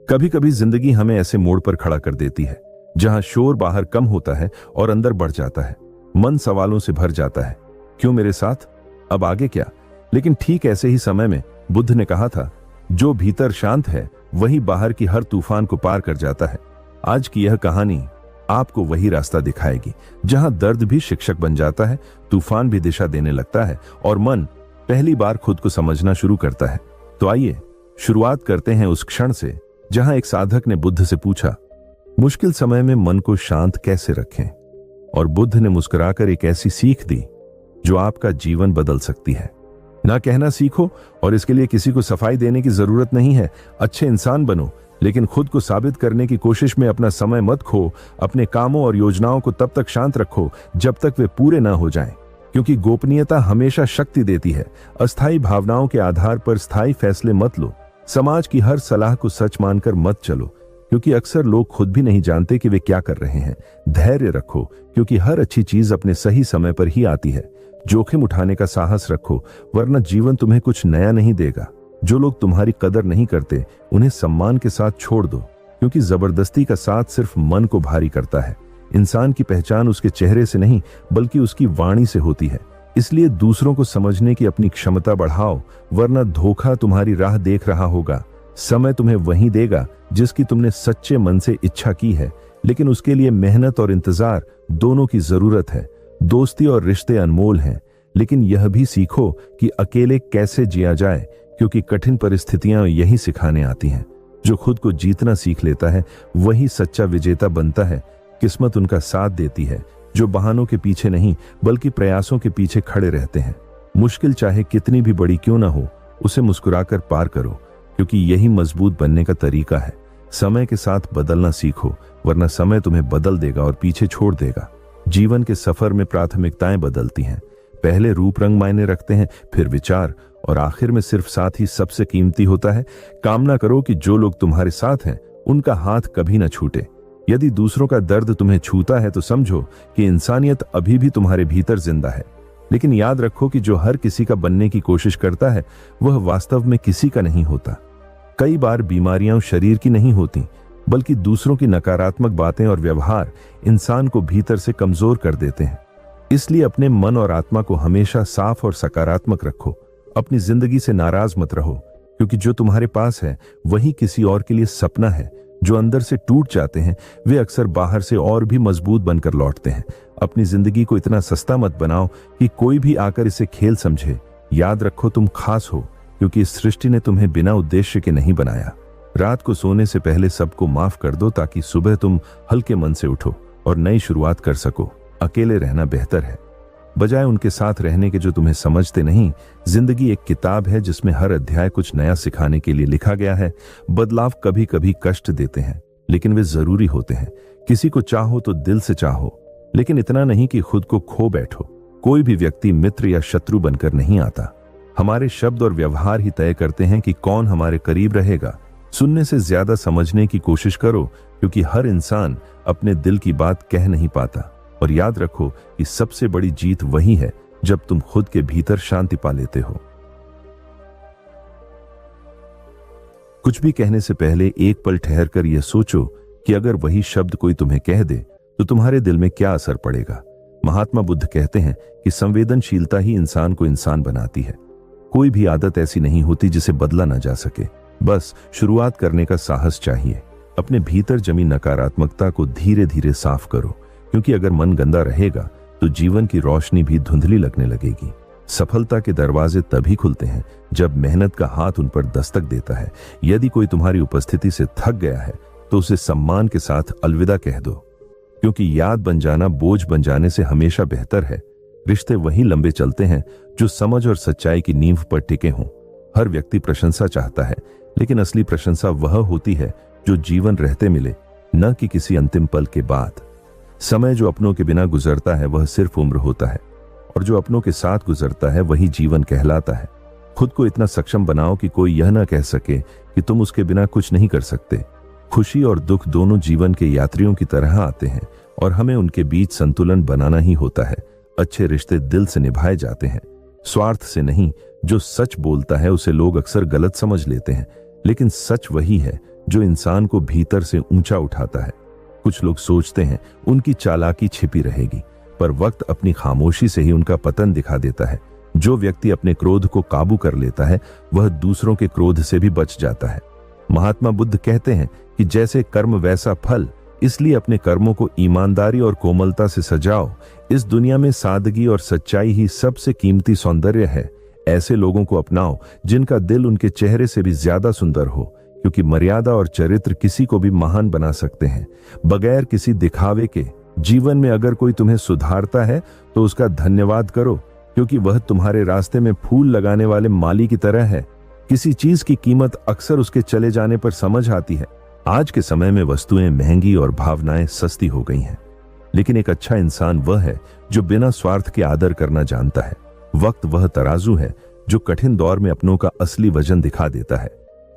कभी कभी जिंदगी हमें ऐसे मोड़ पर खड़ा कर देती है जहां शोर बाहर कम होता है और अंदर बढ़ जाता है। मन सवालों से भर जाता है, क्यों मेरे साथ, अब आगे क्या। लेकिन ठीक ऐसे ही समय में बुद्ध ने कहा था, जो भीतर शांत है वही बाहर की हर तूफान को पार कर जाता है। आज की यह कहानी आपको वही रास्ता दिखाएगी जहां दर्द भी शिक्षक बन जाता है, तूफान भी दिशा देने लगता है और मन पहली बार खुद को समझना शुरू करता है। तो आइए शुरुआत करते हैं उस क्षण से जहां एक साधक ने बुद्ध से पूछा, मुश्किल समय में मन को शांत कैसे रखें। और बुद्ध ने मुस्कुराकर एक ऐसी सीख दी जो आपका जीवन बदल सकती है। ना कहना सीखो, और इसके लिए किसी को सफाई देने की जरूरत नहीं है। अच्छे इंसान बनो, लेकिन खुद को साबित करने की कोशिश में अपना समय मत खो। अपने कामों और योजनाओं को तब तक शांत रखो जब तक वे पूरे ना हो जाएं, क्योंकि गोपनीयता हमेशा शक्ति देती है। अस्थायी भावनाओं के आधार पर स्थायी फैसले मत लो। समाज की हर सलाह को सच मानकर मत चलो, क्योंकि अक्सर लोग खुद भी नहीं जानते कि वे क्या कर रहे हैं। धैर्य रखो, क्योंकि हर अच्छी चीज अपने सही समय पर ही आती है। जोखिम उठाने का साहस रखो, वरना जीवन तुम्हें कुछ नया नहीं देगा। जो लोग तुम्हारी कदर नहीं करते उन्हें सम्मान के साथ छोड़ दो, क्योंकि जबरदस्ती का साथ सिर्फ मन को भारी करता है। इंसान की पहचान उसके चेहरे से नहीं बल्कि उसकी वाणी से होती है। इसलिए दूसरों को समझने की अपनी क्षमता बढ़ाओ, वरना धोखा तुम्हारी राह देख रहा होगा। समय तुम्हें वही देगा जिसकी तुमने सच्चे मन से इच्छा की है, लेकिन उसके लिए मेहनत और इंतजार दोनों की जरूरत है। दोस्ती और रिश्ते अनमोल हैं, लेकिन यह भी सीखो कि अकेले कैसे जिया जाए, क्योंकि कठिन परिस्थितियां यही सिखाने आती हैं। जो खुद को जीतना सीख लेता है वही सच्चा विजेता बनता है। किस्मत उनका साथ देती है जो बहानों के पीछे नहीं बल्कि प्रयासों के पीछे खड़े रहते हैं। मुश्किल चाहे कितनी भी बड़ी क्यों ना हो, उसे मुस्कुराकर पार करो, क्योंकि यही मजबूत बनने का तरीका है। समय के साथ बदलना सीखो, वरना समय तुम्हें बदल देगा और पीछे छोड़ देगा। जीवन के सफर में प्राथमिकताएं बदलती हैं। पहले रूप रंग मायने रखते हैं, फिर विचार, और आखिर में सिर्फ साथ ही सबसे कीमती होता है। कामना करो कि जो लोग तुम्हारे साथ हैं उनका हाथ कभी न छूटे। यदि दूसरों का दर्द तुम्हें छूता है तो समझो कि इंसानियत अभी भी तुम्हारे भीतर जिंदा है। लेकिन याद रखो कि जो हर किसी का बनने की कोशिश करता है वह वास्तव में किसी का नहीं होता। कई बार बीमारियां शरीर की नहीं होती, बल्कि दूसरों की नकारात्मक बातें और व्यवहार इंसान को भीतर से कमजोर कर देते हैं। इसलिए अपने मन और आत्मा को हमेशा साफ और सकारात्मक रखो। अपनी जिंदगी से नाराज मत रहो, क्योंकि जो तुम्हारे पास है वही किसी और के लिए सपना है। जो अंदर से टूट जाते हैं वे अक्सर बाहर से और भी मजबूत बनकर लौटते हैं। अपनी जिंदगी को इतना सस्ता मत बनाओ कि कोई भी आकर इसे खेल समझे। याद रखो तुम खास हो, क्योंकि इस सृष्टि ने तुम्हें बिना उद्देश्य के नहीं बनाया। रात को सोने से पहले सबको माफ कर दो, ताकि सुबह तुम हल्के मन से उठो और नई शुरुआत कर सको। अकेले रहना बेहतर है, बजाय उनके साथ रहने के जो तुम्हें समझते नहीं। जिंदगी एक किताब है जिसमें हर अध्याय कुछ नया सिखाने के लिए लिखा गया है। बदलाव कभी कभी कष्ट देते हैं, लेकिन वे जरूरी होते हैं। किसी को चाहो तो दिल से चाहो, लेकिन इतना नहीं कि खुद को खो बैठो। कोई भी व्यक्ति मित्र या शत्रु बनकर नहीं आता। हमारे शब्द और व्यवहार ही तय करते हैं कि कौन हमारे करीब रहेगा। सुनने से ज्यादा समझने की कोशिश करो, क्योंकि हर इंसान अपने दिल की बात कह नहीं पाता। और याद रखो कि सबसे बड़ी जीत वही है जब तुम खुद के भीतर शांति पा लेते हो। कुछ भी कहने से पहले एक पल ठहर कर यह सोचो कि अगर वही शब्द कोई तुम्हें कह दे तो तुम्हारे दिल में क्या असर पड़ेगा। महात्मा बुद्ध कहते हैं कि संवेदनशीलता ही इंसान को इंसान बनाती है। कोई भी आदत ऐसी नहीं होती जिसे बदला ना जा सके, बस शुरुआत करने का साहस चाहिए। अपने भीतर जमी नकारात्मकता को धीरे धीरे साफ करो, क्योंकि अगर मन गंदा रहेगा तो जीवन की रोशनी भी धुंधली लगने लगेगी। सफलता के दरवाजे तभी खुलते हैं जब मेहनत का हाथ उन पर दस्तक देता है। यदि कोई तुम्हारी उपस्थिति से थक गया है तो उसे सम्मान के साथ अलविदा कह दो, क्योंकि याद बन जाना बोझ बन जाने से हमेशा बेहतर है। रिश्ते वही लंबे चलते हैं जो समझ और सच्चाई की नींव पर टिके हों। हर व्यक्ति प्रशंसा चाहता है, लेकिन असली प्रशंसा वह होती है जो जीवन रहते मिले, न कि किसी अंतिम पल के बाद। समय जो अपनों के बिना गुजरता है वह सिर्फ उम्र होता है, और जो अपनों के साथ गुजरता है वही जीवन कहलाता है। खुद को इतना सक्षम बनाओ कि कोई यह ना कह सके कि तुम उसके बिना कुछ नहीं कर सकते। खुशी और दुख दोनों जीवन के यात्रियों की तरह आते हैं, और हमें उनके बीच संतुलन बनाना ही होता है। अच्छे रिश्ते दिल से निभाए जाते हैं, स्वार्थ से नहीं। जो सच बोलता है उसे लोग अक्सर गलत समझ लेते हैं, लेकिन सच वही है जो इंसान को भीतर से ऊंचा उठाता है। कुछ लोग सोचते हैं उनकी चालाकी छिपी रहेगी, पर वक्त अपनी खामोशी से ही उनका पतन दिखा देता है। जो व्यक्ति अपने क्रोध को काबू कर लेता है वह दूसरों के क्रोध से भी बच जाता है। महात्मा बुद्ध कहते हैं कि जैसे कर्म वैसा फल, इसलिए अपने कर्मों को ईमानदारी और कोमलता से सजाओ। इस दुनिया में सादगी और सच्चाई ही सबसे कीमती सौंदर्य है। ऐसे लोगों को अपनाओ जिनका दिल उनके चेहरे से भी ज्यादा सुंदर हो, क्योंकि मर्यादा और चरित्र किसी को भी महान बना सकते हैं, बगैर किसी दिखावे के। जीवन में अगर कोई तुम्हें सुधारता है तो उसका धन्यवाद करो, क्योंकि वह तुम्हारे रास्ते में फूल लगाने वाले माली की तरह है। किसी चीज की कीमत अक्सर उसके चले जाने पर समझ आती है। आज के समय में वस्तुएं महंगी और भावनाएं सस्ती हो गई हैं, लेकिन एक अच्छा इंसान वह है जो बिना स्वार्थ के आदर करना जानता है। वक्त वह तराजू है जो कठिन दौर में अपनों का असली वजन दिखा देता है।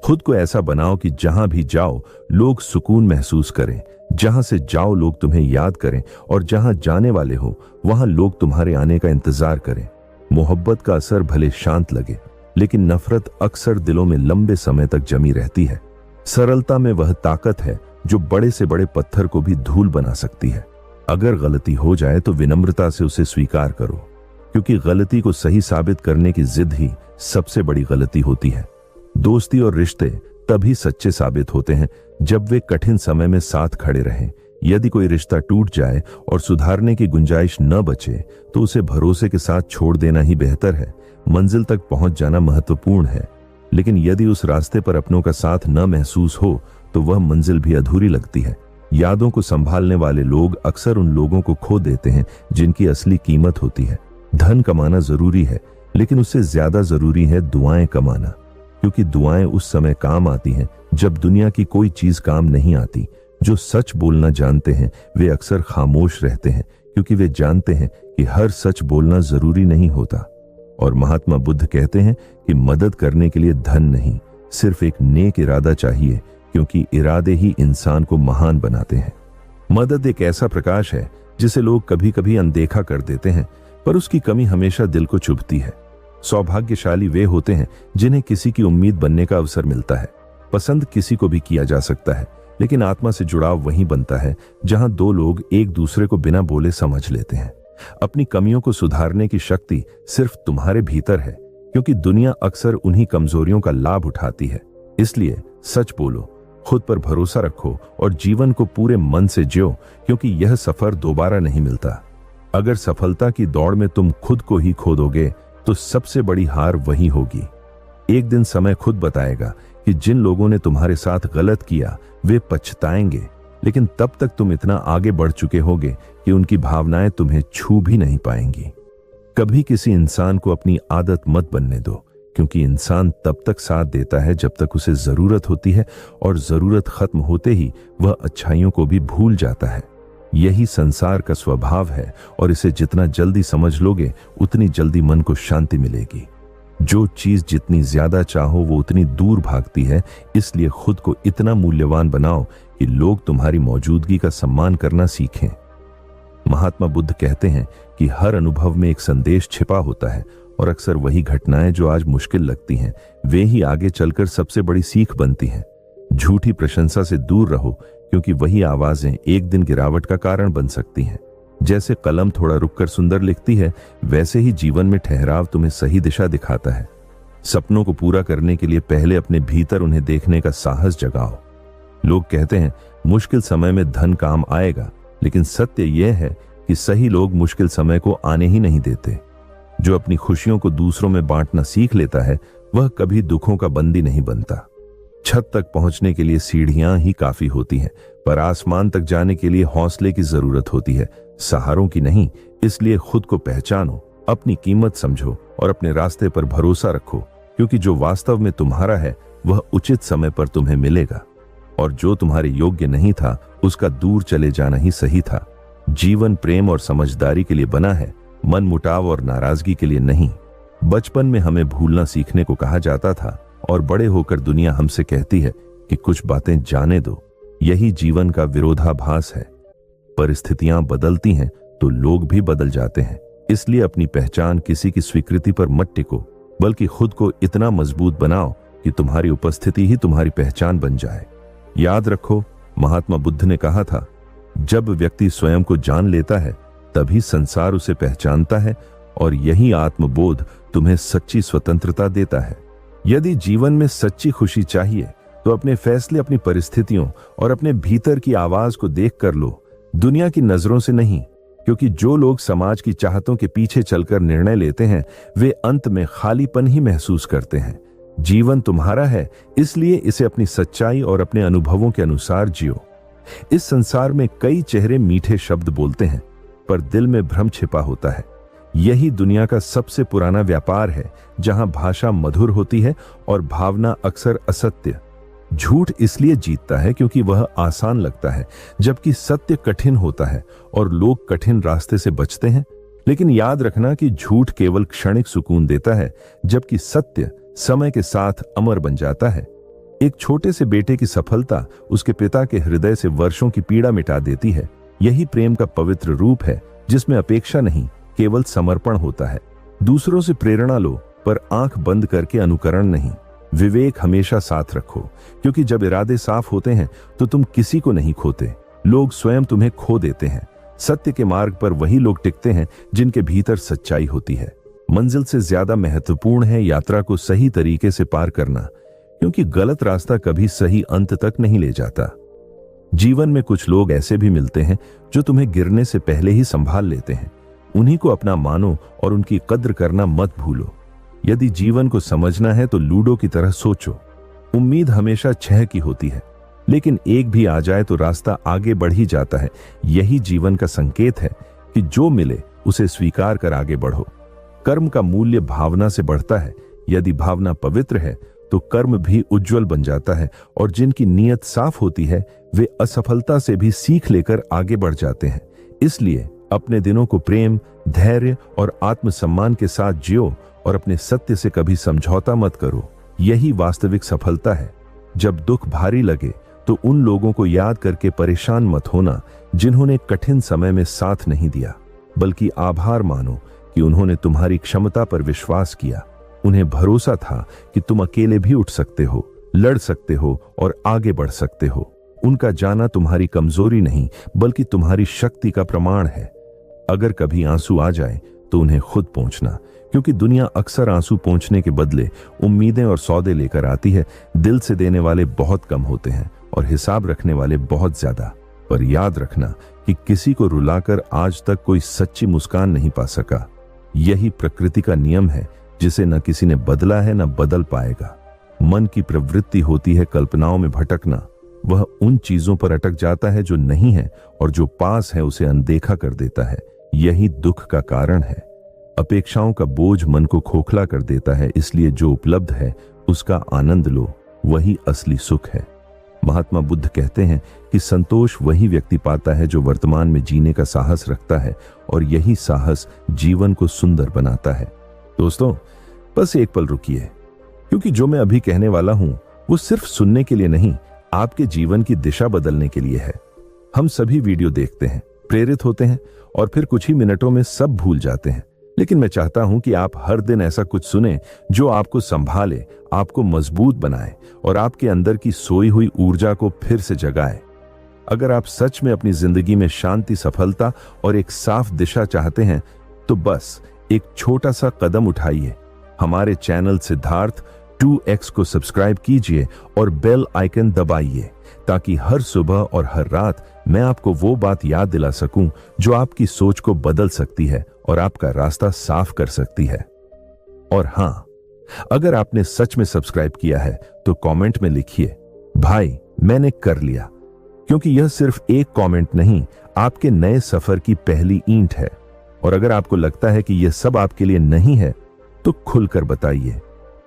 खुद को ऐसा बनाओ कि जहां भी जाओ लोग सुकून महसूस करें, जहां से जाओ लोग तुम्हें याद करें, और जहां जाने वाले हो वहां लोग तुम्हारे आने का इंतजार करें। मोहब्बत का असर भले शांत लगे, लेकिन नफरत अक्सर दिलों में लंबे समय तक जमी रहती है। सरलता में वह ताकत है जो बड़े से बड़े पत्थर को भी धूल बना सकती है। अगर गलती हो जाए तो विनम्रता से उसे स्वीकार करो, क्योंकि गलती को सही साबित करने की जिद ही सबसे बड़ी गलती होती है। दोस्ती और रिश्ते तभी सच्चे साबित होते हैं जब वे कठिन समय में साथ खड़े रहें। यदि कोई रिश्ता टूट जाए और सुधारने की गुंजाइश न बचे तो उसे भरोसे के साथ छोड़ देना ही बेहतर है। मंजिल तक पहुंच जाना महत्वपूर्ण है, लेकिन यदि उस रास्ते पर अपनों का साथ न महसूस हो तो वह मंजिल भी अधूरी लगती है। यादों को संभालने वाले लोग अक्सर उन लोगों को खो देते हैं जिनकी असली कीमत होती है। धन कमाना जरूरी है, लेकिन उससे ज्यादा जरूरी है दुआएं कमाना, क्योंकि दुआएं उस समय काम आती हैं जब दुनिया की कोई चीज काम नहीं आती। जो सच बोलना जानते हैं वे अक्सर खामोश रहते हैं, क्योंकि वे जानते हैं कि हर सच बोलना जरूरी नहीं होता। और महात्मा बुद्ध कहते हैं कि मदद करने के लिए धन नहीं, सिर्फ एक नेक इरादा चाहिए, क्योंकि इरादे ही इंसान को महान बनाते हैं। मदद एक ऐसा प्रकाश है जिसे लोग कभी कभी अनदेखा कर देते हैं, पर उसकी कमी हमेशा दिल को चुभती है। सौभाग्यशाली वे होते हैं जिन्हें किसी की उम्मीद बनने का अवसर मिलता है। पसंद किसी को भी किया जा सकता है, लेकिन आत्मा से जुड़ाव वहीं बनता है जहां दो लोग एक दूसरे को बिना बोले समझ लेते हैं। अपनी कमियों को सुधारने की शक्ति सिर्फ तुम्हारे भीतर है, क्योंकि दुनिया अक्सर उन्हीं कमजोरियों का लाभ उठाती है। इसलिए सच बोलो, खुद पर भरोसा रखो और जीवन को पूरे मन से जियो, क्योंकि यह सफर दोबारा नहीं मिलता। अगर सफलता की दौड़ में तुम खुद को ही खो दोगे तो सबसे बड़ी हार वही होगी। एक दिन समय खुद बताएगा कि जिन लोगों ने तुम्हारे साथ गलत किया वे पछताएंगे, लेकिन तब तक तुम इतना आगे बढ़ चुके होगे कि उनकी भावनाएं तुम्हें छू भी नहीं पाएंगी। कभी किसी इंसान को अपनी आदत मत बनने दो, क्योंकि इंसान तब तक साथ देता है जब तक उसे जरूरत होती है, और जरूरत खत्म होते ही वह अच्छाइयों को भी भूल जाता है। यही संसार का स्वभाव है, और इसे जितना जल्दी समझ लोगे उतनी जल्दी मन को शांति मिलेगी। जो चीज जितनी ज्यादा चाहो वो उतनी दूर भागती है, इसलिए खुद को इतना मूल्यवान बनाओ कि लोग तुम्हारी मौजूदगी का सम्मान करना सीखें। महात्मा बुद्ध कहते हैं कि हर अनुभव में एक संदेश छिपा होता है, और अक्सर वही घटनाएं जो आज मुश्किल लगती हैं वे ही आगे चलकर सबसे बड़ी सीख बनती हैं। झूठी प्रशंसा से दूर रहो, क्योंकि वही आवाजें एक दिन गिरावट का कारण बन सकती हैं। जैसे कलम थोड़ा रुककर सुंदर लिखती है, वैसे ही जीवन में ठहराव तुम्हें सही दिशा दिखाता है। सपनों को पूरा करने के लिए पहले अपने भीतर उन्हें देखने का साहस जगाओ। लोग कहते हैं मुश्किल समय में धन काम आएगा, लेकिन सत्य यह है कि सही लोग मुश्किल समय को आने ही नहीं देते। जो अपनी खुशियों को दूसरों में बांटना सीख लेता है वह कभी दुखों का बंदी नहीं बनता। छत तक पहुंचने के लिए सीढ़ियां ही काफी होती हैं, पर आसमान तक जाने के लिए हौसले की जरूरत होती है, सहारों की नहीं। इसलिए खुद को पहचानो, अपनी कीमत समझो और अपने रास्ते पर भरोसा रखो, क्योंकि जो वास्तव में तुम्हारा है वह उचित समय पर तुम्हें मिलेगा, और जो तुम्हारे योग्य नहीं था उसका दूर चले जाना ही सही था। जीवन प्रेम और समझदारी के लिए बना है, मन मुटाव और नाराजगी के लिए नहीं। बचपन में हमें भूलना सीखने को कहा जाता था, और बड़े होकर दुनिया हमसे कहती है कि कुछ बातें जाने दो। यही जीवन का विरोधाभास है। परिस्थितियां बदलती हैं तो लोग भी बदल जाते हैं। इसलिए अपनी पहचान किसी की स्वीकृति पर मत टिको, बल्कि खुद को इतना मजबूत बनाओ कि तुम्हारी उपस्थिति ही तुम्हारी पहचान बन जाए। याद रखो, महात्मा बुद्ध ने कहा था, जब व्यक्ति स्वयं को जान लेता है तभी संसार उसे पहचानता है और यही आत्मबोध तुम्हें सच्ची स्वतंत्रता देता है। यदि जीवन में सच्ची खुशी चाहिए तो अपने फैसले अपनी परिस्थितियों और अपने भीतर की आवाज को देख कर लो, दुनिया की नजरों से नहीं। क्योंकि जो लोग समाज की चाहतों के पीछे चलकर निर्णय लेते हैं वे अंत में खालीपन ही महसूस करते हैं। जीवन तुम्हारा है, इसलिए इसे अपनी सच्चाई और अपने अनुभवों के अनुसार जियो। इस संसार में कई चेहरे मीठे शब्द बोलते हैं, पर दिल में भ्रम छिपा होता है। यही दुनिया का सबसे पुराना व्यापार है, जहां भाषा मधुर होती है और भावना अक्सर असत्य। झूठ इसलिए जीतता है क्योंकि वह आसान लगता है, जबकि सत्य कठिन होता है और लोग कठिन रास्ते से बचते हैं। लेकिन याद रखना कि झूठ केवल क्षणिक सुकून देता है, जबकि सत्य समय के साथ अमर बन जाता है। एक छोटे से बेटे की सफलता उसके पिता के हृदय से वर्षों की पीड़ा मिटा देती है। यही प्रेम का पवित्र रूप है, जिसमें अपेक्षा नहीं, केवल समर्पण होता है। दूसरों से प्रेरणा लो, पर आंख बंद करके अनुकरण नहीं। विवेक हमेशा साथ रखो, क्योंकि जब इरादे साफ होते हैं तो तुम किसी को नहीं खोते, लोग स्वयं तुम्हें खो देते हैं। सत्य के मार्ग पर वही लोग टिकते हैं जिनके भीतर सच्चाई होती है। मंजिल से ज्यादा महत्वपूर्ण है यात्रा को सही तरीके से पार करना, क्योंकि गलत रास्ता कभी सही अंत तक नहीं ले जाता। जीवन में कुछ लोग ऐसे भी मिलते हैं जो तुम्हें गिरने से पहले ही संभाल लेते हैं। उन्हीं को अपना मानो और उनकी कद्र करना मत भूलो। यदि जीवन को समझना है तो लूडो की तरह सोचो। उम्मीद हमेशा 6 की होती है, लेकिन एक भी आ जाए तो रास्ता आगे बढ़ ही जाता है। यही जीवन का संकेत है कि जो मिले उसे स्वीकार कर आगे बढ़ो। कर्म का मूल्य भावना से बढ़ता है। यदि भावना पवित्र है तो कर्म भी उज्जवल बन जाता है, और जिनकी नीयत साफ होती है वे असफलता से भी सीख लेकर आगे बढ़ जाते हैं। इसलिए अपने दिनों को प्रेम, धैर्य और आत्मसम्मान के साथ जियो और अपने सत्य से कभी समझौता मत करो। यही वास्तविक सफलता है। जब दुख भारी लगे तो उन लोगों को याद करके परेशान मत होना जिन्होंने कठिन समय में साथ नहीं दिया, बल्कि आभार मानो कि उन्होंने तुम्हारी क्षमता पर विश्वास किया। उन्हें भरोसा था कि तुम अकेले भी उठ सकते हो, लड़ सकते हो और आगे बढ़ सकते हो। उनका जाना तुम्हारी कमजोरी नहीं, बल्कि तुम्हारी शक्ति का प्रमाण है। अगर कभी आंसू आ जाए तो उन्हें खुद पोंछना, क्योंकि दुनिया अक्सर आंसू पोंछने के बदले उम्मीदें और सौदे लेकर आती है। दिल से देने वाले बहुत कम होते हैं और हिसाब रखने वाले बहुत ज्यादा। पर याद रखना कि किसी को रुलाकर आज तक कोई सच्ची मुस्कान नहीं पा सका। यही प्रकृति का नियम है, जिसे न किसी ने बदला है न बदल पाएगा। मन की प्रवृत्ति होती है कल्पनाओं में भटकना। वह उन चीजों पर अटक जाता है जो नहीं है, और जो पास है उसे अनदेखा कर देता है। यही दुख का कारण है। अपेक्षाओं का बोझ मन को खोखला कर देता है, इसलिए जो उपलब्ध है उसका आनंद लो, वही असली सुख है। महात्मा बुद्ध कहते हैं कि संतोष वही व्यक्ति पाता है जो वर्तमान में जीने का साहस रखता है, और यही साहस जीवन को सुंदर बनाता है। दोस्तों, बस एक पल रुकिए, क्योंकि जो मैं अभी कहने वाला हूं वो सिर्फ सुनने के लिए नहीं, आपके जीवन की दिशा बदलने के लिए है। हम सभी वीडियो देखते हैं, प्रेरित होते हैं और फिर कुछ ही मिनटों में सब भूल जाते हैं। लेकिन मैं चाहता हूं कि आप हर दिन ऐसा कुछ सुने जो आपको संभाले, आपको मजबूत बनाए और आपके अंदर की सोई हुई ऊर्जा को फिर से जगाए। अगर आप सच में अपनी जिंदगी में शांति, सफलता और एक साफ दिशा चाहते हैं तो बस एक छोटा सा कदम उठाइए। हमारे चैनल सिद्धार्थ 2x को सब्सक्राइब कीजिए और बेल आइकन दबाइए, ताकि हर सुबह और हर रात मैं आपको वो बात याद दिला सकूं जो आपकी सोच को बदल सकती है और आपका रास्ता साफ कर सकती है। और हां, अगर आपने सच में सब्सक्राइब किया है तो कमेंट में लिखिए, भाई मैंने कर लिया, क्योंकि यह सिर्फ एक कमेंट नहीं, आपके नए सफर की पहली ईंट है। और अगर आपको लगता है कि यह सब आपके लिए नहीं है तो खुलकर बताइए।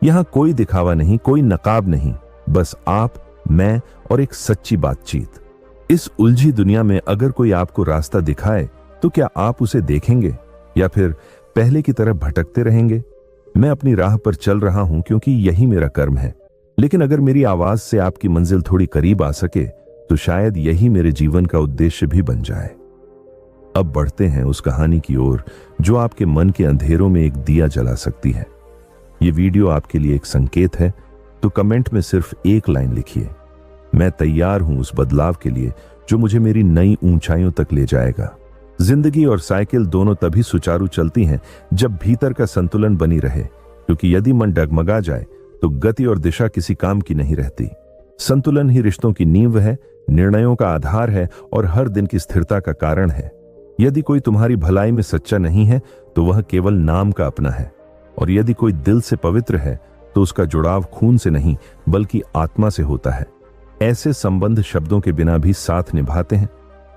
यहां कोई दिखावा नहीं, कोई नकाब नहीं, बस आप, मैं और एक सच्ची बातचीत। इस उलझी दुनिया में अगर कोई आपको रास्ता दिखाए तो क्या आप उसे देखेंगे या फिर पहले की तरह भटकते रहेंगे? मैं अपनी राह पर चल रहा हूं क्योंकि यही मेरा कर्म है, लेकिन अगर मेरी आवाज से आपकी मंजिल थोड़ी करीब आ सके तो शायद यही मेरे जीवन का उद्देश्य भी बन जाए। अब बढ़ते हैं उस कहानी की ओर जो आपके मन के अंधेरों में एक दिया जला सकती है। ये वीडियो आपके लिए एक संकेत है, तो कमेंट में सिर्फ एक लाइन लिखिए, मैं तैयार हूं उस बदलाव के लिए जो मुझे मेरी नई ऊंचाइयों तक ले जाएगा। जिंदगी और साइकिल दोनों तभी सुचारू चलती हैं जब भीतर का संतुलन बनी रहे, क्योंकि यदि मन डगमगा जाए तो गति और दिशा किसी काम की नहीं रहती। संतुलन ही रिश्तों की नींव है, निर्णयों का आधार है और हर दिन की स्थिरता का कारण है। यदि कोई तुम्हारी भलाई में सच्चा नहीं है तो वह केवल नाम का अपना है, और यदि कोई दिल से पवित्र है तो उसका जुड़ाव खून से नहीं बल्कि आत्मा से होता है। ऐसे संबंध शब्दों के बिना भी साथ निभाते हैं।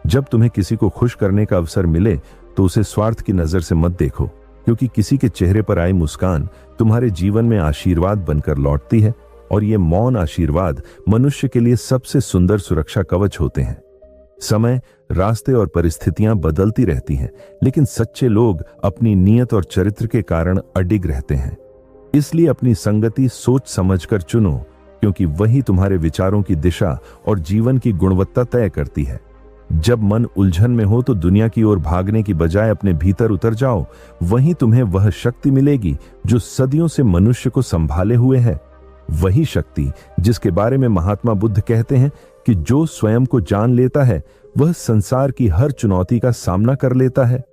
जब तुम्हें किसी को खुश करने का अवसर मिले तो उसे स्वार्थ की नजर से मत देखो, क्योंकि किसी के चेहरे पर आई मुस्कान तुम्हारे जीवन में आशीर्वाद बनकर लौटती है, और ये मौन आशीर्वाद मनुष्य के लिए सबसे सुंदर सुरक्षा कवच होते हैं। समय, रास्ते और परिस्थितियां बदलती रहती हैं, लेकिन सच्चे लोग अपनी नीयत और चरित्र के कारण अडिग रहते हैं। इसलिए अपनी संगति सोच समझकर चुनो, क्योंकि वही तुम्हारे विचारों की दिशा और जीवन की गुणवत्ता तय करती है। जब मन उलझन में हो तो दुनिया की ओर भागने की बजाय अपने भीतर उतर जाओ, वहीं तुम्हें वह शक्ति मिलेगी जो सदियों से मनुष्य को संभाले हुए है। वही शक्ति जिसके बारे में महात्मा बुद्ध कहते हैं कि जो स्वयं को जान लेता है वह संसार की हर चुनौती का सामना कर लेता है।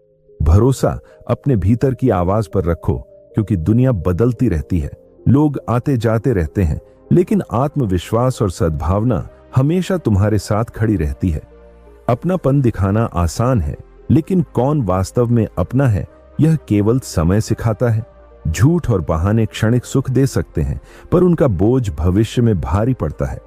भरोसा अपने भीतर की आवाज पर रखो, क्योंकि दुनिया बदलती रहती है, लोग आते जाते रहते हैं, लेकिन आत्मविश्वास और सद्भावना हमेशा तुम्हारे साथ खड़ी रहती है। अपनापन दिखाना आसान है, लेकिन कौन वास्तव में अपना है यह केवल समय सिखाता है। झूठ और बहाने क्षणिक सुख दे सकते हैं, पर उनका बोझ भविष्य में भारी पड़ता है।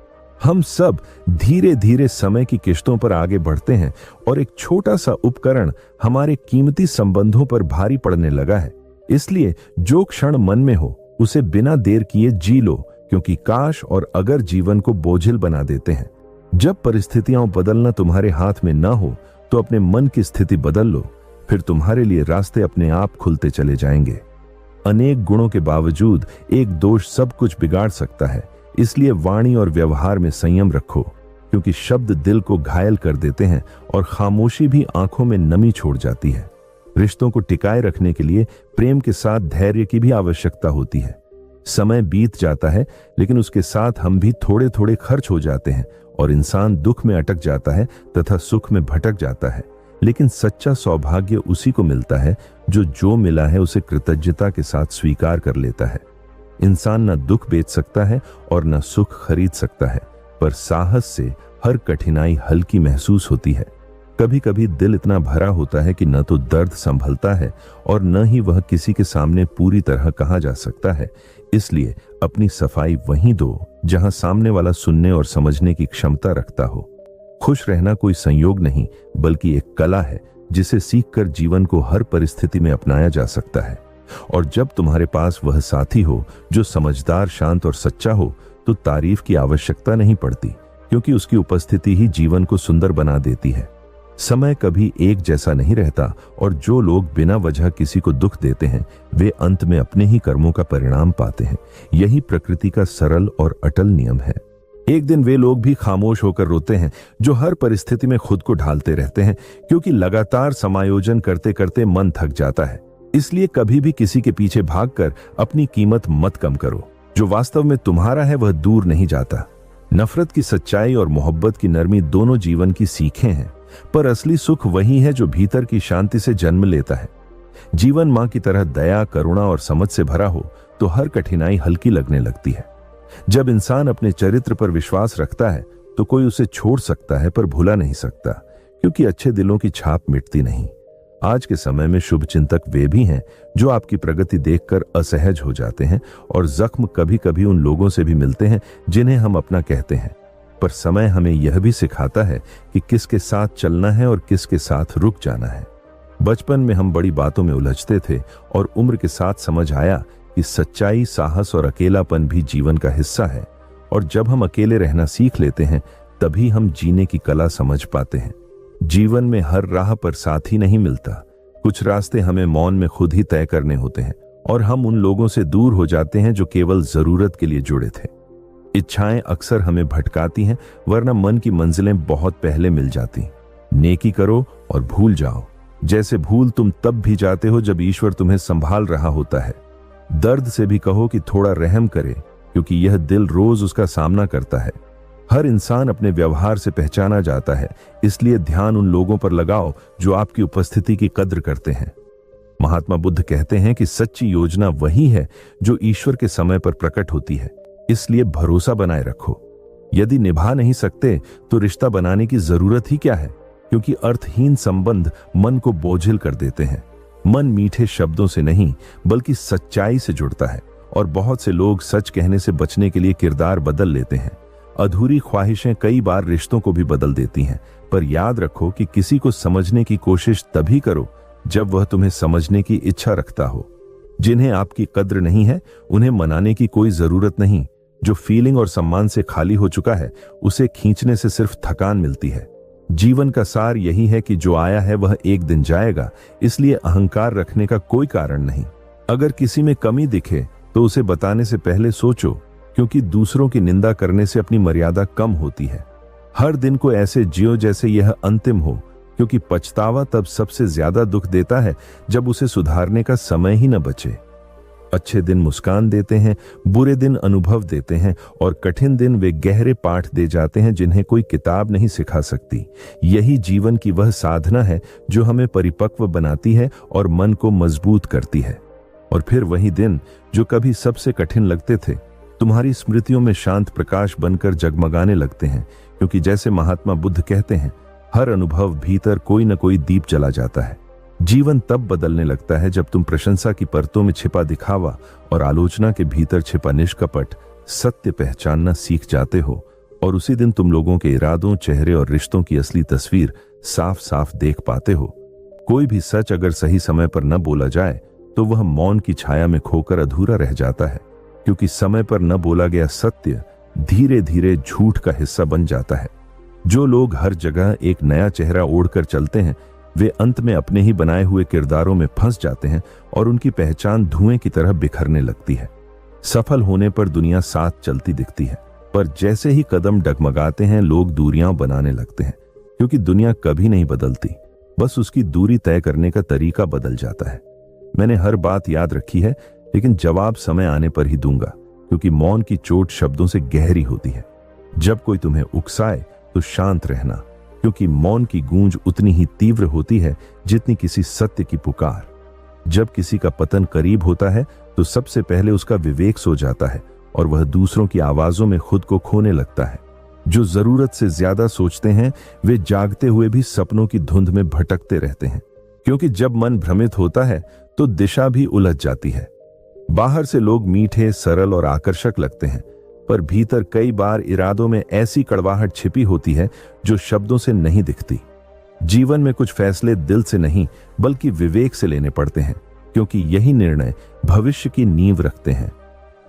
हम सब धीरे धीरे समय की किश्तों पर आगे बढ़ते हैं, और एक छोटा सा उपकरण हमारे कीमती संबंधों पर भारी पड़ने लगा है। इसलिए जो क्षण मन में हो उसे बिना देर किए जी लो, क्योंकि काश और अगर जीवन को बोझिल बना देते हैं। जब परिस्थितियां बदलना तुम्हारे हाथ में ना हो तो अपने मन की स्थिति बदल लो, फिर तुम्हारे लिए रास्ते अपने आप खुलते चले जाएंगे। अनेक गुणों के बावजूद एक दोष सब कुछ बिगाड़ सकता है, इसलिए वाणी और व्यवहार में संयम रखो, क्योंकि शब्द दिल को घायल कर देते हैं और खामोशी भी आंखों में नमी छोड़ जाती है। रिश्तों को टिकाए रखने के लिए प्रेम के साथ धैर्य की भी आवश्यकता होती है। समय बीत जाता है, लेकिन उसके साथ हम भी थोड़े थोड़े खर्च हो जाते हैं, और इंसान दुख में अटक जाता है तथा सुख में भटक जाता है। लेकिन सच्चा सौभाग्य उसी को मिलता है जो मिला है उसे कृतज्ञता के साथ स्वीकार कर लेता है। इंसान न दुख बेच सकता है और न सुख खरीद सकता है, पर साहस से हर कठिनाई हल्की महसूस होती है। कभी कभी दिल इतना भरा होता है कि न तो दर्द संभलता है और न ही वह किसी के सामने पूरी तरह कहा जा सकता है। इसलिए अपनी सफाई वहीं दो जहां सामने वाला सुनने और समझने की क्षमता रखता हो। खुश रहना कोई संयोग नहीं, बल्कि एक कला है जिसे सीखकर जीवन को हर परिस्थिति में अपनाया जा सकता है। और जब तुम्हारे पास वह साथी हो जो समझदार, शांत और सच्चा हो, तो तारीफ की आवश्यकता नहीं पड़ती, क्योंकि उसकी उपस्थिति ही जीवन को सुंदर बना देती है। समय कभी एक जैसा नहीं रहता, और जो लोग बिना वजह किसी को दुख देते हैं वे अंत में अपने ही कर्मों का परिणाम पाते हैं। यही प्रकृति का सरल और अटल नियम है। एक दिन वे लोग भी खामोश होकर रोते हैं जो हर परिस्थिति में खुद को ढालते रहते हैं, क्योंकि लगातार समायोजन करते करते मन थक जाता है। इसलिए कभी भी किसी के पीछे भागकर अपनी कीमत मत कम करो। जो वास्तव में तुम्हारा है वह दूर नहीं जाता। नफरत की सच्चाई और मोहब्बत की नरमी दोनों जीवन की सीखें हैं, पर असली सुख वही है जो भीतर की शांति से जन्म लेता है। जीवन मां की तरह दया, करुणा और समझ से भरा हो तो हर कठिनाई हल्की लगने लगती है। जब इंसान अपने चरित्र पर विश्वास रखता है तो कोई उसे छोड़ सकता है पर भुला नहीं सकता, क्योंकि अच्छे दिलों की छाप मिटती नहीं। आज के समय में शुभ चिंतक वे भी हैं जो आपकी प्रगति देखकर असहज हो जाते हैं, और जख्म कभी कभी उन लोगों से भी मिलते हैं जिन्हें हम अपना कहते हैं। पर समय हमें यह भी सिखाता है कि किसके साथ चलना है और किसके साथ रुक जाना है। बचपन में हम बड़ी बातों में उलझते थे, और उम्र के साथ समझ आया कि सच्चाई, साहस और अकेलापन भी जीवन का हिस्सा है। और जब हम अकेले रहना सीख लेते हैं तभी हम जीने की कला समझ पाते हैं। जीवन में हर राह पर साथी नहीं मिलता। कुछ रास्ते हमें मौन में खुद ही तय करने होते हैं, और हम उन लोगों से दूर हो जाते हैं जो केवल जरूरत के लिए जुड़े थे। इच्छाएं अक्सर हमें भटकाती हैं, वरना मन की मंजिलें बहुत पहले मिल जाती। नेकी करो और भूल जाओ। जैसे भूल तुम तब भी जाते हो जब ईश्वर तुम्हें संभाल रहा होता है। दर्द से भी कहो कि थोड़ा रहम करे, क्योंकि यह दिल रोज उसका सामना करता है। हर इंसान अपने व्यवहार से पहचाना जाता है, इसलिए ध्यान उन लोगों पर लगाओ जो आपकी उपस्थिति की कद्र करते हैं। महात्मा बुद्ध कहते हैं कि सच्ची योजना वही है जो ईश्वर के समय पर प्रकट होती है, इसलिए भरोसा बनाए रखो। यदि निभा नहीं सकते तो रिश्ता बनाने की जरूरत ही क्या है, क्योंकि अर्थहीन संबंध मन को बोझिल कर देते हैं। मन मीठे शब्दों से नहीं बल्कि सच्चाई से जुड़ता है, और बहुत से लोग सच कहने से बचने के लिए किरदार बदल लेते हैं। अधूरी ख्वाहिशें कई बार रिश्तों को भी बदल देती हैं, पर याद रखो कि किसी को समझने की कोशिश तभी करो जब वह तुम्हें समझने की इच्छा रखता हो। जिन्हें आपकी कद्र नहीं है उन्हें मनाने की कोई जरूरत नहीं। जो फीलिंग और सम्मान से खाली हो चुका है उसे खींचने से सिर्फ थकान मिलती है। जीवन का सार यही है कि जो आया है वह एक दिन जाएगा, इसलिए अहंकार रखने का कोई कारण नहीं। अगर किसी में कमी दिखे तो उसे बताने से पहले सोचो, क्योंकि दूसरों की निंदा करने से अपनी मर्यादा कम होती है। हर दिन को ऐसे जियो जैसे यह अंतिम हो, क्योंकि पछतावा तब सबसे ज्यादा दुख देता है जब उसे सुधारने का समय ही न बचे। अच्छे दिन मुस्कान देते हैं, बुरे दिन अनुभव देते हैं, और कठिन दिन वे गहरे पाठ दे जाते हैं जिन्हें कोई किताब नहीं सिखा सकती। यही जीवन की वह साधना है जो हमें परिपक्व बनाती है और मन को मजबूत करती है। और फिर वही दिन जो कभी सबसे कठिन लगते थे तुम्हारी स्मृतियों में शांत प्रकाश बनकर जगमगाने लगते हैं, क्योंकि जैसे महात्मा बुद्ध कहते हैं, हर अनुभव भीतर कोई न कोई दीप जला जाता है। जीवन तब बदलने लगता है जब तुम प्रशंसा की परतों में छिपा दिखावा और आलोचना के भीतर छिपा निष्कपट सत्य पहचानना सीख जाते हो, और उसी दिन तुम लोगों के इरादों, चेहरे और रिश्तों की असली तस्वीर साफ साफ देख पाते हो। कोई भी सच अगर सही समय पर न बोला जाए तो वह मौन की छाया में खोकर अधूरा रह जाता है, क्योंकि समय पर न बोला गया सत्य धीरे धीरे झूठ का हिस्सा बन जाता है। जो लोग हर जगह एक नया चेहरा ओढ़कर चलते हैं वे अंत में अपने ही बनाए हुए किरदारों में फंस जाते हैं और उनकी पहचान धुएं की तरह बिखरने लगती है। सफल होने पर दुनिया साथ चलती दिखती है, पर जैसे ही कदम डगमगाते हैं लोग दूरियां बनाने लगते हैं, क्योंकि दुनिया कभी नहीं बदलती, बस उसकी दूरी तय करने का तरीका बदल जाता है। मैंने हर बात याद रखी है, लेकिन जवाब समय आने पर ही दूंगा, क्योंकि मौन की चोट शब्दों से गहरी होती है। जब कोई तुम्हें उकसाए तो शांत रहना, क्योंकि मौन की गूंज उतनी ही तीव्र होती है जितनी किसी सत्य की पुकार। जब किसी का पतन करीब होता है तो सबसे पहले उसका विवेक सो जाता है और वह दूसरों की आवाजों में खुद को खोने लगता है। जो जरूरत से ज्यादा सोचते हैं वे जागते हुए भी सपनों की धुंध में भटकते रहते हैं, क्योंकि जब मन भ्रमित होता है तो दिशा भी उलझ जाती है। बाहर से लोग मीठे, सरल और आकर्षक लगते हैं, पर भीतर कई बार इरादों में ऐसी कड़वाहट छिपी होती है जो शब्दों से नहीं दिखती। जीवन में कुछ फैसले दिल से नहीं बल्कि विवेक से लेने पड़ते हैं, क्योंकि यही निर्णय भविष्य की नींव रखते हैं।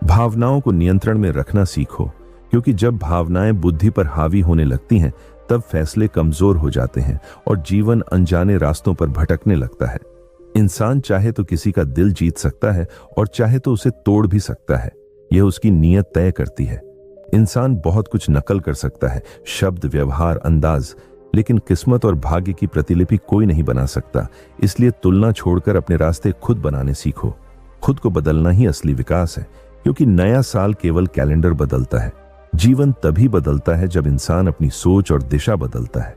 भावनाओं को नियंत्रण में रखना सीखो, क्योंकि जब भावनाएं बुद्धि पर हावी होने लगती हैं तब फैसले कमजोर हो जाते हैं और जीवन अनजाने रास्तों पर भटकने लगता है। इंसान चाहे तो किसी का दिल जीत सकता है और चाहे तो उसे तोड़ भी सकता है, यह उसकी नीयत तय करती है। इंसान बहुत कुछ नकल कर सकता है, शब्द, व्यवहार, अंदाज, लेकिन किस्मत और भाग्य की प्रतिलिपि कोई नहीं बना सकता। इसलिए तुलना छोड़कर अपने रास्ते खुद बनाने सीखो। खुद को बदलना ही असली विकास है, क्योंकि नया साल केवल कैलेंडर बदलता है। जीवन तभी बदलता है जब इंसान अपनी सोच और दिशा बदलता है।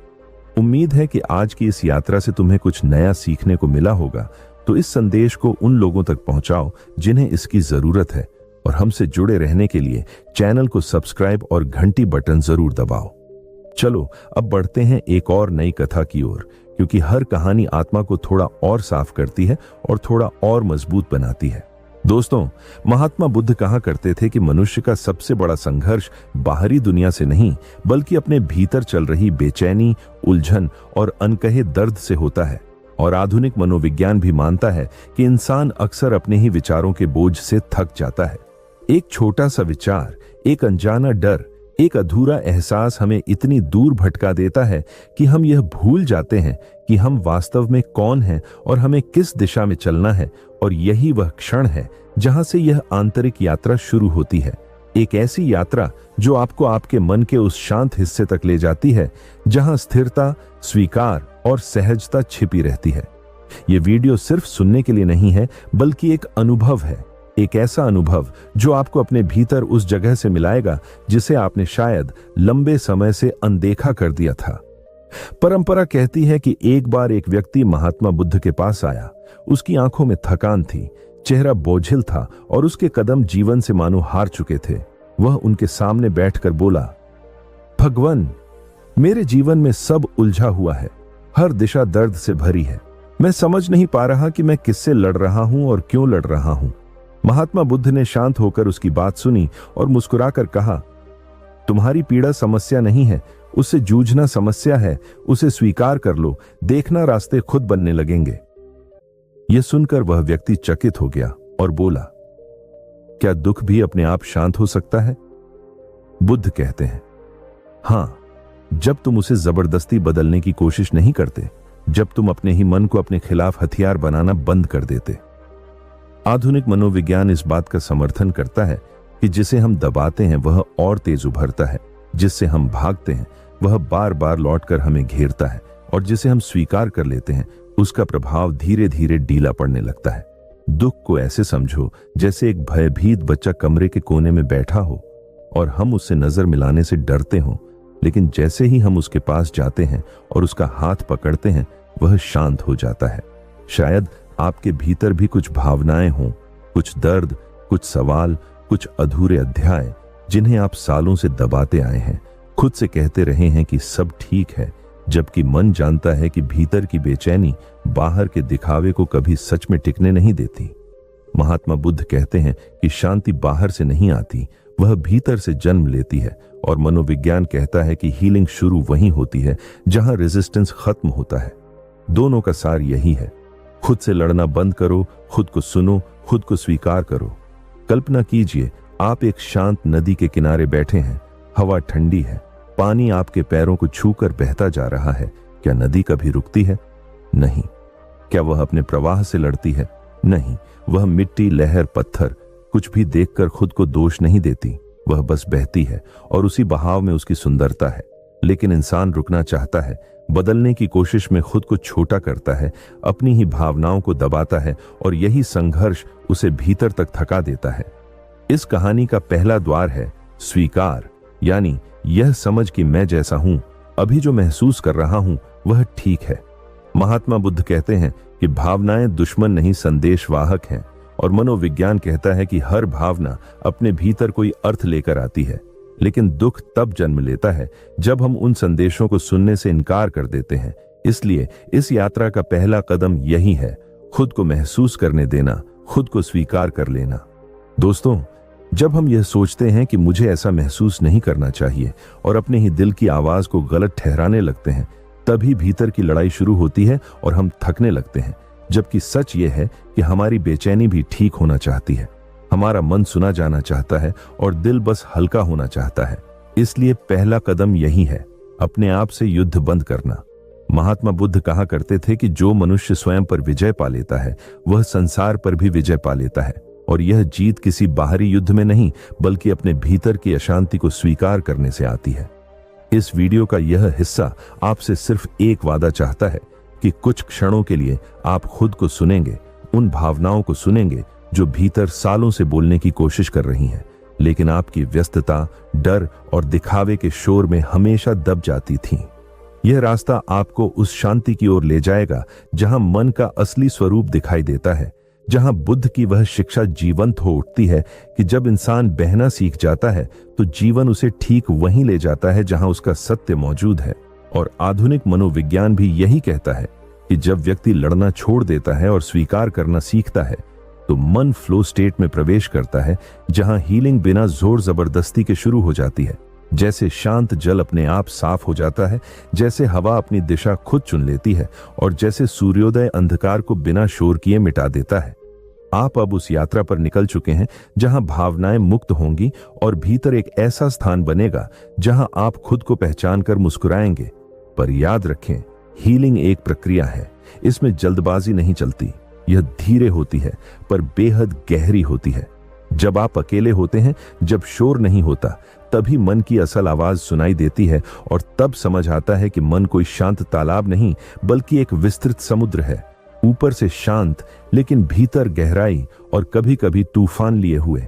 उम्मीद है कि आज की इस यात्रा से तुम्हें कुछ नया सीखने को मिला होगा, तो इस संदेश को उन लोगों तक पहुंचाओ जिन्हें इसकी जरूरत है, और हमसे जुड़े रहने के लिए चैनल को सब्सक्राइब और घंटी बटन जरूर दबाओ। चलो अब बढ़ते हैं एक और नई कथा की ओर, क्योंकि हर कहानी आत्मा को थोड़ा और साफ करती है और थोड़ा और मजबूत बनाती है। दोस्तों, महात्मा बुद्ध कहा करते थे कि मनुष्य का सबसे बड़ा संघर्ष बाहरी दुनिया से नहीं बल्कि अपने भीतर चल रही बेचैनी, उलझन और अनकहे दर्द से होता है। और आधुनिक मनोविज्ञान भी मानता है कि इंसान अक्सर अपने ही विचारों के बोझ से थक जाता है। एक छोटा सा विचार, एक अनजाना डर, एक अधूरा एहसास हमें इतनी दूर भटका देता है कि हम यह भूल जाते हैं कि हम वास्तव में कौन हैं और हमें किस दिशा में चलना है। और यही वह क्षण है जहां से यह आंतरिक यात्रा शुरू होती है। एक ऐसी यात्रा जो आपको आपके मन के उस शांत हिस्से तक ले जाती है जहां स्थिरता, स्वीकार और सहजता छिपी रहती है। यह वीडियो सिर्फ सुनने के लिए नहीं है बल्कि एक अनुभव है, एक ऐसा अनुभव जो आपको अपने भीतर उस जगह से मिलाएगा जिसे आपने शायद लंबे समय से अनदेखा कर दिया था। परंपरा कहती है कि एक बार एक व्यक्ति महात्मा बुद्ध के पास आया। उसकी आंखों में थकान थी, चेहरा बोझिल था और उसके कदम जीवन से मानो हार चुके थे। वह उनके सामने बैठकर बोला, भगवान, मेरे जीवन में सब उलझा हुआ है, हर दिशा दर्द से भरी है। मैं समझ नहीं पा रहा कि मैं किससे लड़ रहा हूं और क्यों लड़ रहा हूं। महात्मा बुद्ध ने शांत होकर उसकी बात सुनी और मुस्कुराकर कहा, तुम्हारी पीड़ा समस्या नहीं है, उससे जूझना समस्या है। उसे स्वीकार कर लो, देखना रास्ते खुद बनने लगेंगे। यह सुनकर वह व्यक्ति चकित हो गया और बोला, क्या दुख भी अपने आप शांत हो सकता है? बुद्ध कहते हैं, हां, जब तुम उसे जबरदस्ती बदलने की कोशिश नहीं करते, जब तुम अपने ही मन को अपने खिलाफ हथियार बनाना बंद कर देते। आधुनिक मनोविज्ञान इस बात का समर्थन करता है कि जिसे हम दबाते हैं वह और तेज उभरता है, जिससे हम भागते हैं वह बार बार लौटकर हमें घेरता है, और जिसे हम स्वीकार कर लेते हैं उसका प्रभाव धीरे धीरे ढीला पड़ने लगता है। दुख को ऐसे समझो जैसे एक भयभीत बच्चा कमरे के कोने में बैठा हो और हम उससे नजर मिलाने से डरते हों, लेकिन जैसे ही हम उसके पास जाते हैं और उसका हाथ पकड़ते हैं वह शांत हो जाता है। शायद आपके भीतर भी कुछ भावनाएं हों, कुछ दर्द, कुछ सवाल, कुछ अधूरे अध्याय जिन्हें आप सालों से दबाते आए हैं, खुद से कहते रहे हैं कि सब ठीक है, जबकि मन जानता है कि भीतर की बेचैनी बाहर के दिखावे को कभी सच में टिकने नहीं देती। महात्मा बुद्ध कहते हैं कि शांति बाहर से नहीं आती, वह भीतर से जन्म लेती है, और मनोविज्ञान कहता है कि हीलिंग शुरू वहीं होती है जहां रेजिस्टेंस खत्म होता है। दोनों का सार यही है, खुद से लड़ना बंद करो, खुद को सुनो, खुद को स्वीकार करो। कल्पना कीजिए, आप एक शांत नदी के किनारे बैठे हैं, हवा ठंडी है, पानी आपके पैरों को छूकर बहता जा रहा है। क्या नदी कभी रुकती है? नहीं। क्या वह अपने प्रवाह से लड़ती है? नहीं। वह मिट्टी, लहर, पत्थर कुछ भी देखकर खुद को दोष नहीं देती, वह बस बहती है और उसी बहाव में उसकी सुंदरता है। लेकिन इंसान रुकना चाहता है, बदलने की कोशिश में खुद को छोटा करता है, अपनी ही भावनाओं को दबाता है, और यही संघर्ष उसे भीतर तक थका देता है। इस कहानी का पहला द्वार है स्वीकार, यानी यह समझ कि मैं जैसा हूं, अभी जो महसूस कर रहा हूं वह ठीक है। महात्मा बुद्ध कहते हैं कि भावनाएं दुश्मन नहीं, संदेशवाहक हैं, और मनोविज्ञान कहता है कि हर भावना अपने भीतर कोई अर्थ लेकर आती है। लेकिन दुख तब जन्म लेता है जब हम उन संदेशों को सुनने से इनकार कर देते हैं। इसलिए इस यात्रा का पहला कदम यही है, खुद को महसूस करने देना, खुद को स्वीकार कर लेना। दोस्तों, जब हम यह सोचते हैं कि मुझे ऐसा महसूस नहीं करना चाहिए और अपने ही दिल की आवाज को गलत ठहराने लगते हैं, तभी भीतर की लड़ाई शुरू होती है और हम थकने लगते हैं। जबकि सच यह है कि हमारी बेचैनी भी ठीक होना चाहती है, हमारा मन सुना जाना चाहता है और दिल बस हल्का होना चाहता है। इसलिए पहला कदम यही है, अपने आप से युद्ध बंद करना। महात्मा बुद्ध कहा करते थे कि जो मनुष्य स्वयं पर विजय पा लेता है वह संसार पर भी विजय पा लेता है, और यह जीत किसी बाहरी युद्ध में नहीं बल्कि अपने भीतर की अशांति को स्वीकार करने से आती है। इस वीडियो का यह हिस्सा आपसे सिर्फ एक वादा चाहता है कि कुछ क्षणों के लिए आप खुद को सुनेंगे, उन भावनाओं को सुनेंगे जो भीतर सालों से बोलने की कोशिश कर रही हैं, लेकिन आपकी व्यस्तता, डर और दिखावे के शोर में हमेशा दब जाती थीं। यह रास्ता आपको उस शांति की ओर ले जाएगा जहां मन का असली स्वरूप दिखाई देता है, जहां बुद्ध की वह शिक्षा जीवंत हो उठती है कि जब इंसान बहना सीख जाता है तो जीवन उसे ठीक वहीं ले जाता है जहां उसका सत्य मौजूद है। और आधुनिक मनोविज्ञान भी यही कहता है कि जब व्यक्ति लड़ना छोड़ देता है और स्वीकार करना सीखता है तो मन फ्लो स्टेट में प्रवेश करता है, जहां हीलिंग बिना जोर जबरदस्ती के शुरू हो जाती है। जैसे शांत जल अपने आप साफ हो जाता है, जैसे हवा अपनी दिशा खुद चुन लेती है, और जैसे सूर्योदय अंधकार को बिना शोर किए मिटा देता है। आप अब उस यात्रा पर निकल चुके हैं जहां भावनाएं मुक्त होंगी और भीतर एक ऐसा स्थान बनेगा जहां आप खुद को पहचान कर मुस्कुराएंगे। पर याद रखें, हीलिंग एक प्रक्रिया है, इसमें जल्दबाजी नहीं चलती। यह धीरे होती है पर बेहद गहरी होती है। जब आप अकेले होते हैं, जब शोर नहीं होता, तभी मन की असल आवाज सुनाई देती है, और तब समझ आता है कि मन कोई शांत तालाब नहीं बल्कि एक विस्तृत समुद्र है। ऊपर से शांत लेकिन भीतर गहराई और कभी कभी तूफान लिए हुए।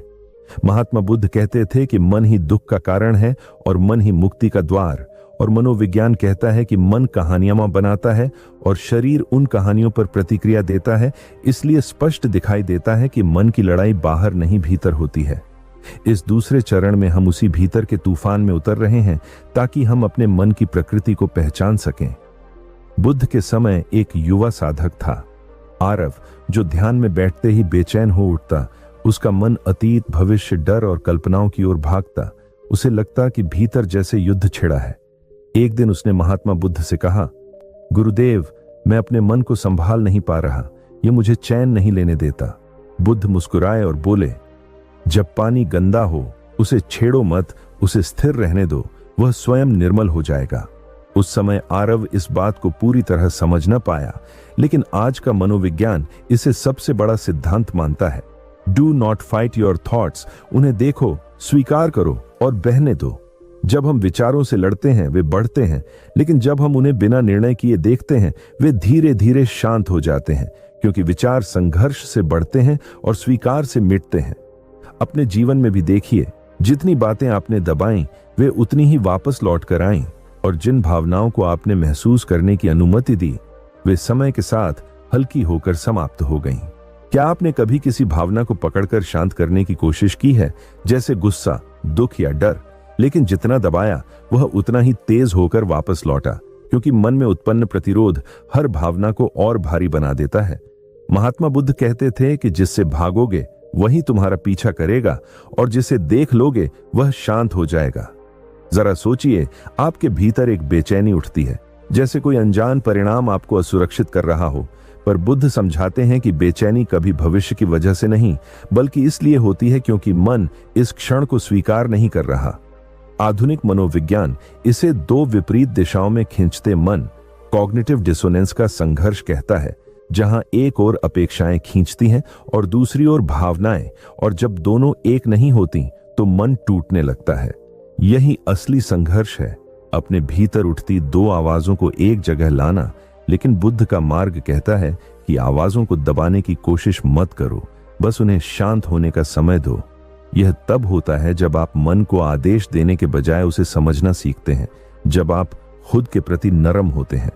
महात्मा बुद्ध कहते थे कि मन ही दुख का कारण है और मन ही मुक्ति का द्वार, और मनोविज्ञान कहता है कि मन कहानियां बनाता है और शरीर उन कहानियों पर प्रतिक्रिया देता है। इसलिए स्पष्ट दिखाई देता है कि मन की लड़ाई बाहर नहीं भीतर होती है। इस दूसरे चरण में हम उसी भीतर के तूफान में उतर रहे हैं ताकि हम अपने मन की प्रकृति को पहचान सकें। बुद्ध के समय एक युवा साधक था, आरव, जो ध्यान में बैठते ही बेचैन हो उठता। उसका मन अतीत, भविष्य, डर और कल्पनाओं की ओर भागता। उसे लगता कि भीतर जैसे युद्ध छिड़ा है। एक दिन उसने महात्मा बुद्ध से कहा, गुरुदेव, मैं अपने मन को संभाल नहीं पा रहा, ये मुझे चैन नहीं लेने देता। बुद्ध मुस्कुराए और बोले, जब पानी गंदा हो उसे छेड़ो मत, उसे स्थिर रहने दो, वह स्वयं निर्मल हो जाएगा। उस समय आरव इस बात को पूरी तरह समझ न पाया, लेकिन आज का मनोविज्ञान इसे सबसे बड़ा सिद्धांत मानता है। Do not fight your thoughts, उन्हें देखो, स्वीकार करो और बहने दो। जब हम विचारों से लड़ते हैं वे बढ़ते हैं, लेकिन जब हम उन्हें बिना निर्णय किए देखते हैं वे धीरे धीरे शांत हो जाते हैं, क्योंकि विचार संघर्ष से बढ़ते हैं और स्वीकार से मिटते हैं। अपने जीवन में भी देखिए, जितनी बातें आपने दबाई वे उतनी ही वापस लौट कर आईं, और जिन भावनाओं को आपने महसूस करने की अनुमति दी वे समय के साथ हल्की होकर समाप्त हो गईं। क्या आपने कभी किसी भावना को पकड़कर शांत करने की कोशिश की है, जैसे गुस्सा, दुख या डर? लेकिन जितना दबाया वह उतना ही तेज होकर वापस लौटा, क्योंकि मन में उत्पन्न प्रतिरोध हर भावना को और भारी बना देता है। महात्मा बुद्ध कहते थे कि जिससे भागोगे वही तुम्हारा पीछा करेगा, और जिसे देख लोगे वह शांत हो जाएगा। जरा सोचिए, आपके भीतर एक बेचैनी उठती है, जैसे कोई अनजान परिणाम आपको असुरक्षित कर रहा हो। पर बुद्ध समझाते हैं कि बेचैनी कभी भविष्य की वजह से नहीं, बल्कि इसलिए होती है क्योंकि मन इस क्षण को स्वीकार नहीं कर रहा। आधुनिक मनोविज्ञान इसे दो विपरीत दिशाओं में खींचते मन, कॉग्निटिव डिसोनेंस का संघर्ष कहता है, जहां एक ओर अपेक्षाएं खींचती हैं और दूसरी ओर भावनाएं, और जब दोनों एक नहीं होती तो मन टूटने लगता है। यही असली संघर्ष है, अपने भीतर उठती दो आवाजों को एक जगह लाना। लेकिन बुद्ध का मार्ग कहता है कि आवाजों को दबाने की कोशिश मत करो, बस उन्हें शांत होने का समय दो। यह तब होता है जब आप मन को आदेश देने के बजाय उसे समझना सीखते हैं, जब आप खुद के प्रति नरम होते हैं।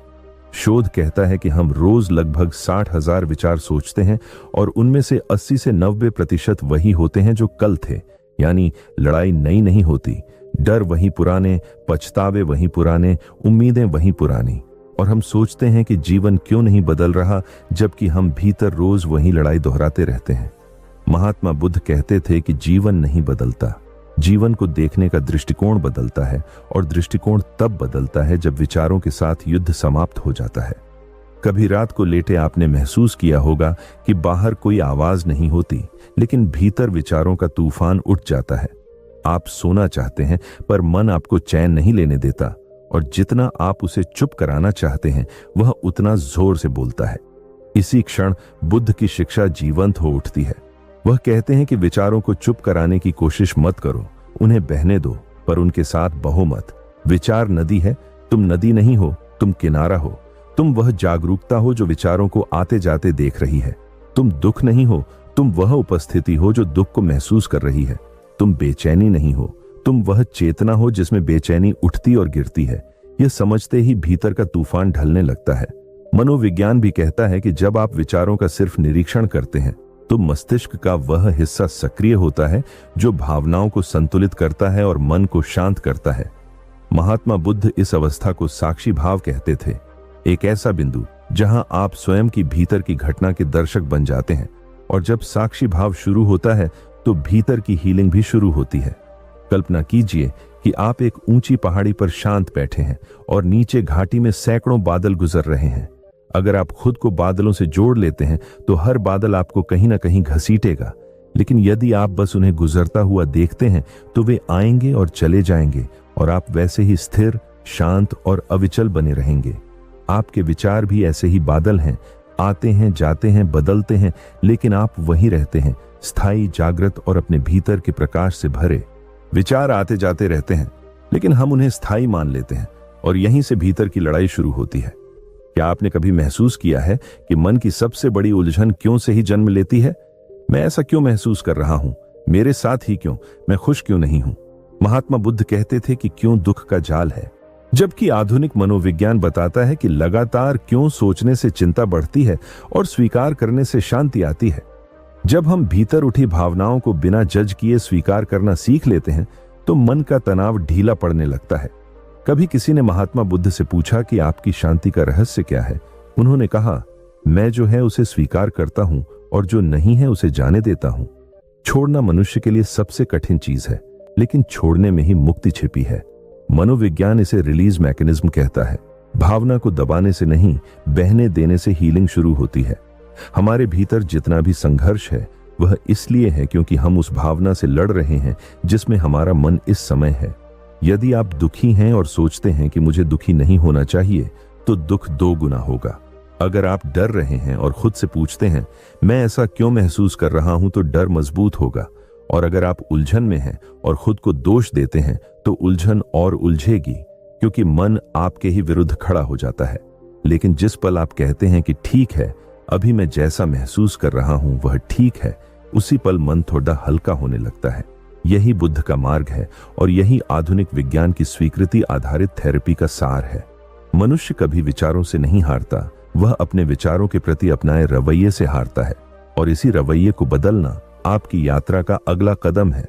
शोध कहता है कि हम रोज लगभग 60,000 विचार सोचते हैं, और उनमें से 80 से 90% वही होते हैं जो कल थे। यानी लड़ाई नई नहीं होती, डर वही पुराने, पछतावे वही पुराने, उम्मीदें वही पुरानी। और हम सोचते हैं कि जीवन क्यों नहीं बदल रहा, जबकि हम भीतर रोज वही लड़ाई दोहराते रहते हैं। महात्मा बुद्ध कहते थे कि जीवन नहीं बदलता, जीवन को देखने का दृष्टिकोण बदलता है, और दृष्टिकोण तब बदलता है जब विचारों के साथ युद्ध समाप्त हो जाता है। कभी रात को लेटे आपने महसूस किया होगा कि बाहर कोई आवाज नहीं होती, लेकिन भीतर विचारों का तूफान उठ जाता है। आप सोना चाहते हैं पर मन आपको चैन नहीं लेने देता, और जितना आप उसे चुप कराना चाहते हैं वह उतना जोर से बोलता है। इसी क्षण बुद्ध की शिक्षा जीवंत हो उठती है। वह कहते हैं कि विचारों को चुप कराने की कोशिश मत करो, उन्हें बहने दो, पर उनके साथ बहो मत। विचार नदी है, तुम नदी नहीं हो, तुम किनारा हो। तुम वह जागरूकता हो जो विचारों को आते जाते देख रही है। तुम दुख नहीं हो, तुम वह उपस्थिति हो जो दुख को महसूस कर रही है। तुम बेचैनी नहीं हो, तुम वह चेतना हो जिसमें बेचैनी उठती और गिरती है। यह समझते ही भीतर का तूफान ढलने लगता है। मनोविज्ञान भी कहता है कि जब आप विचारों का सिर्फ निरीक्षण करते हैं तो मस्तिष्क का वह हिस्सा सक्रिय होता है जो भावनाओं को संतुलित करता है और मन को शांत करता है। महात्मा बुद्ध इस अवस्था को साक्षी भाव कहते थे, एक ऐसा बिंदु जहां आप स्वयं की भीतर की घटना के दर्शक बन जाते हैं। और जब साक्षी भाव शुरू होता है तो भीतर की हीलिंग भी शुरू होती है। कल्पना कीजिए कि आप एक ऊंची पहाड़ी पर शांत बैठे हैं और नीचे घाटी में सैकड़ों बादल गुजर रहे हैं। अगर आप खुद को बादलों से जोड़ लेते हैं तो हर बादल आपको कहीं ना कहीं घसीटेगा, लेकिन यदि आप बस उन्हें गुजरता हुआ देखते हैं तो वे आएंगे और चले जाएंगे, और आप वैसे ही स्थिर, शांत और अविचल बने रहेंगे। आपके विचार भी ऐसे ही बादल हैं, आते हैं, जाते हैं, बदलते हैं, लेकिन आप वहीं रहते हैं, स्थायी, जागृत और अपने भीतर के प्रकाश से भरे। विचार आते जाते रहते हैं, लेकिन हम उन्हें स्थायी मान लेते हैं, और यहीं से भीतर की लड़ाई शुरू होती है। क्या आपने कभी महसूस किया है कि मन की सबसे बड़ी उलझन क्यों से ही जन्म लेती है? मैं ऐसा क्यों महसूस कर रहा हूं? मेरे साथ ही क्यों? मैं खुश क्यों नहीं हूं? महात्मा बुद्ध कहते थे कि क्यों दुख का जाल है, जबकि आधुनिक मनोविज्ञान बताता है कि लगातार क्यों सोचने से चिंता बढ़ती है और स्वीकार करने से शांति आती है। जब हम भीतर उठी भावनाओं को बिना जज किए स्वीकार करना सीख लेते हैं तो मन का तनाव ढीला पड़ने लगता है। कभी किसी ने महात्मा बुद्ध से पूछा कि आपकी शांति का रहस्य क्या है? उन्होंने कहा, मैं जो है उसे स्वीकार करता हूं और जो नहीं है उसे जाने देता हूं। छोड़ना मनुष्य के लिए सबसे कठिन चीज है, लेकिन छोड़ने में ही मुक्ति छिपी है। मनोविज्ञान इसे रिलीज मैकेनिज्म कहता है। भावना को दबाने से नहीं, बहने देने से हीलिंग शुरू होती है। हमारे भीतर जितना भी संघर्ष है वह इसलिए है क्योंकि हम उस भावना से लड़ रहे हैं जिसमें हमारा मन इस समय है। यदि आप दुखी हैं और सोचते हैं कि मुझे दुखी नहीं होना चाहिए, तो दुख 2 गुना होगा। अगर आप डर रहे हैं और खुद से पूछते हैं मैं ऐसा क्यों महसूस कर रहा हूं, तो डर मजबूत होगा। और अगर आप उलझन में हैं और खुद को दोष देते हैं तो उलझन और उलझेगी, क्योंकि मन आपके ही विरुद्ध खड़ा हो जाता है। लेकिन जिस पल आप कहते हैं कि ठीक है, अभी मैं जैसा महसूस कर रहा हूं वह ठीक है, उसी पल मन थोड़ा हल्का होने लगता है। यही बुद्ध का मार्ग है और यही आधुनिक विज्ञान की स्वीकृति आधारित थेरेपी का सार है। मनुष्य कभी विचारों से नहीं हारता, वह अपने विचारों के प्रति अपनाए रवैये से हारता है, और इसी रवैये को बदलना आपकी यात्रा का अगला कदम है।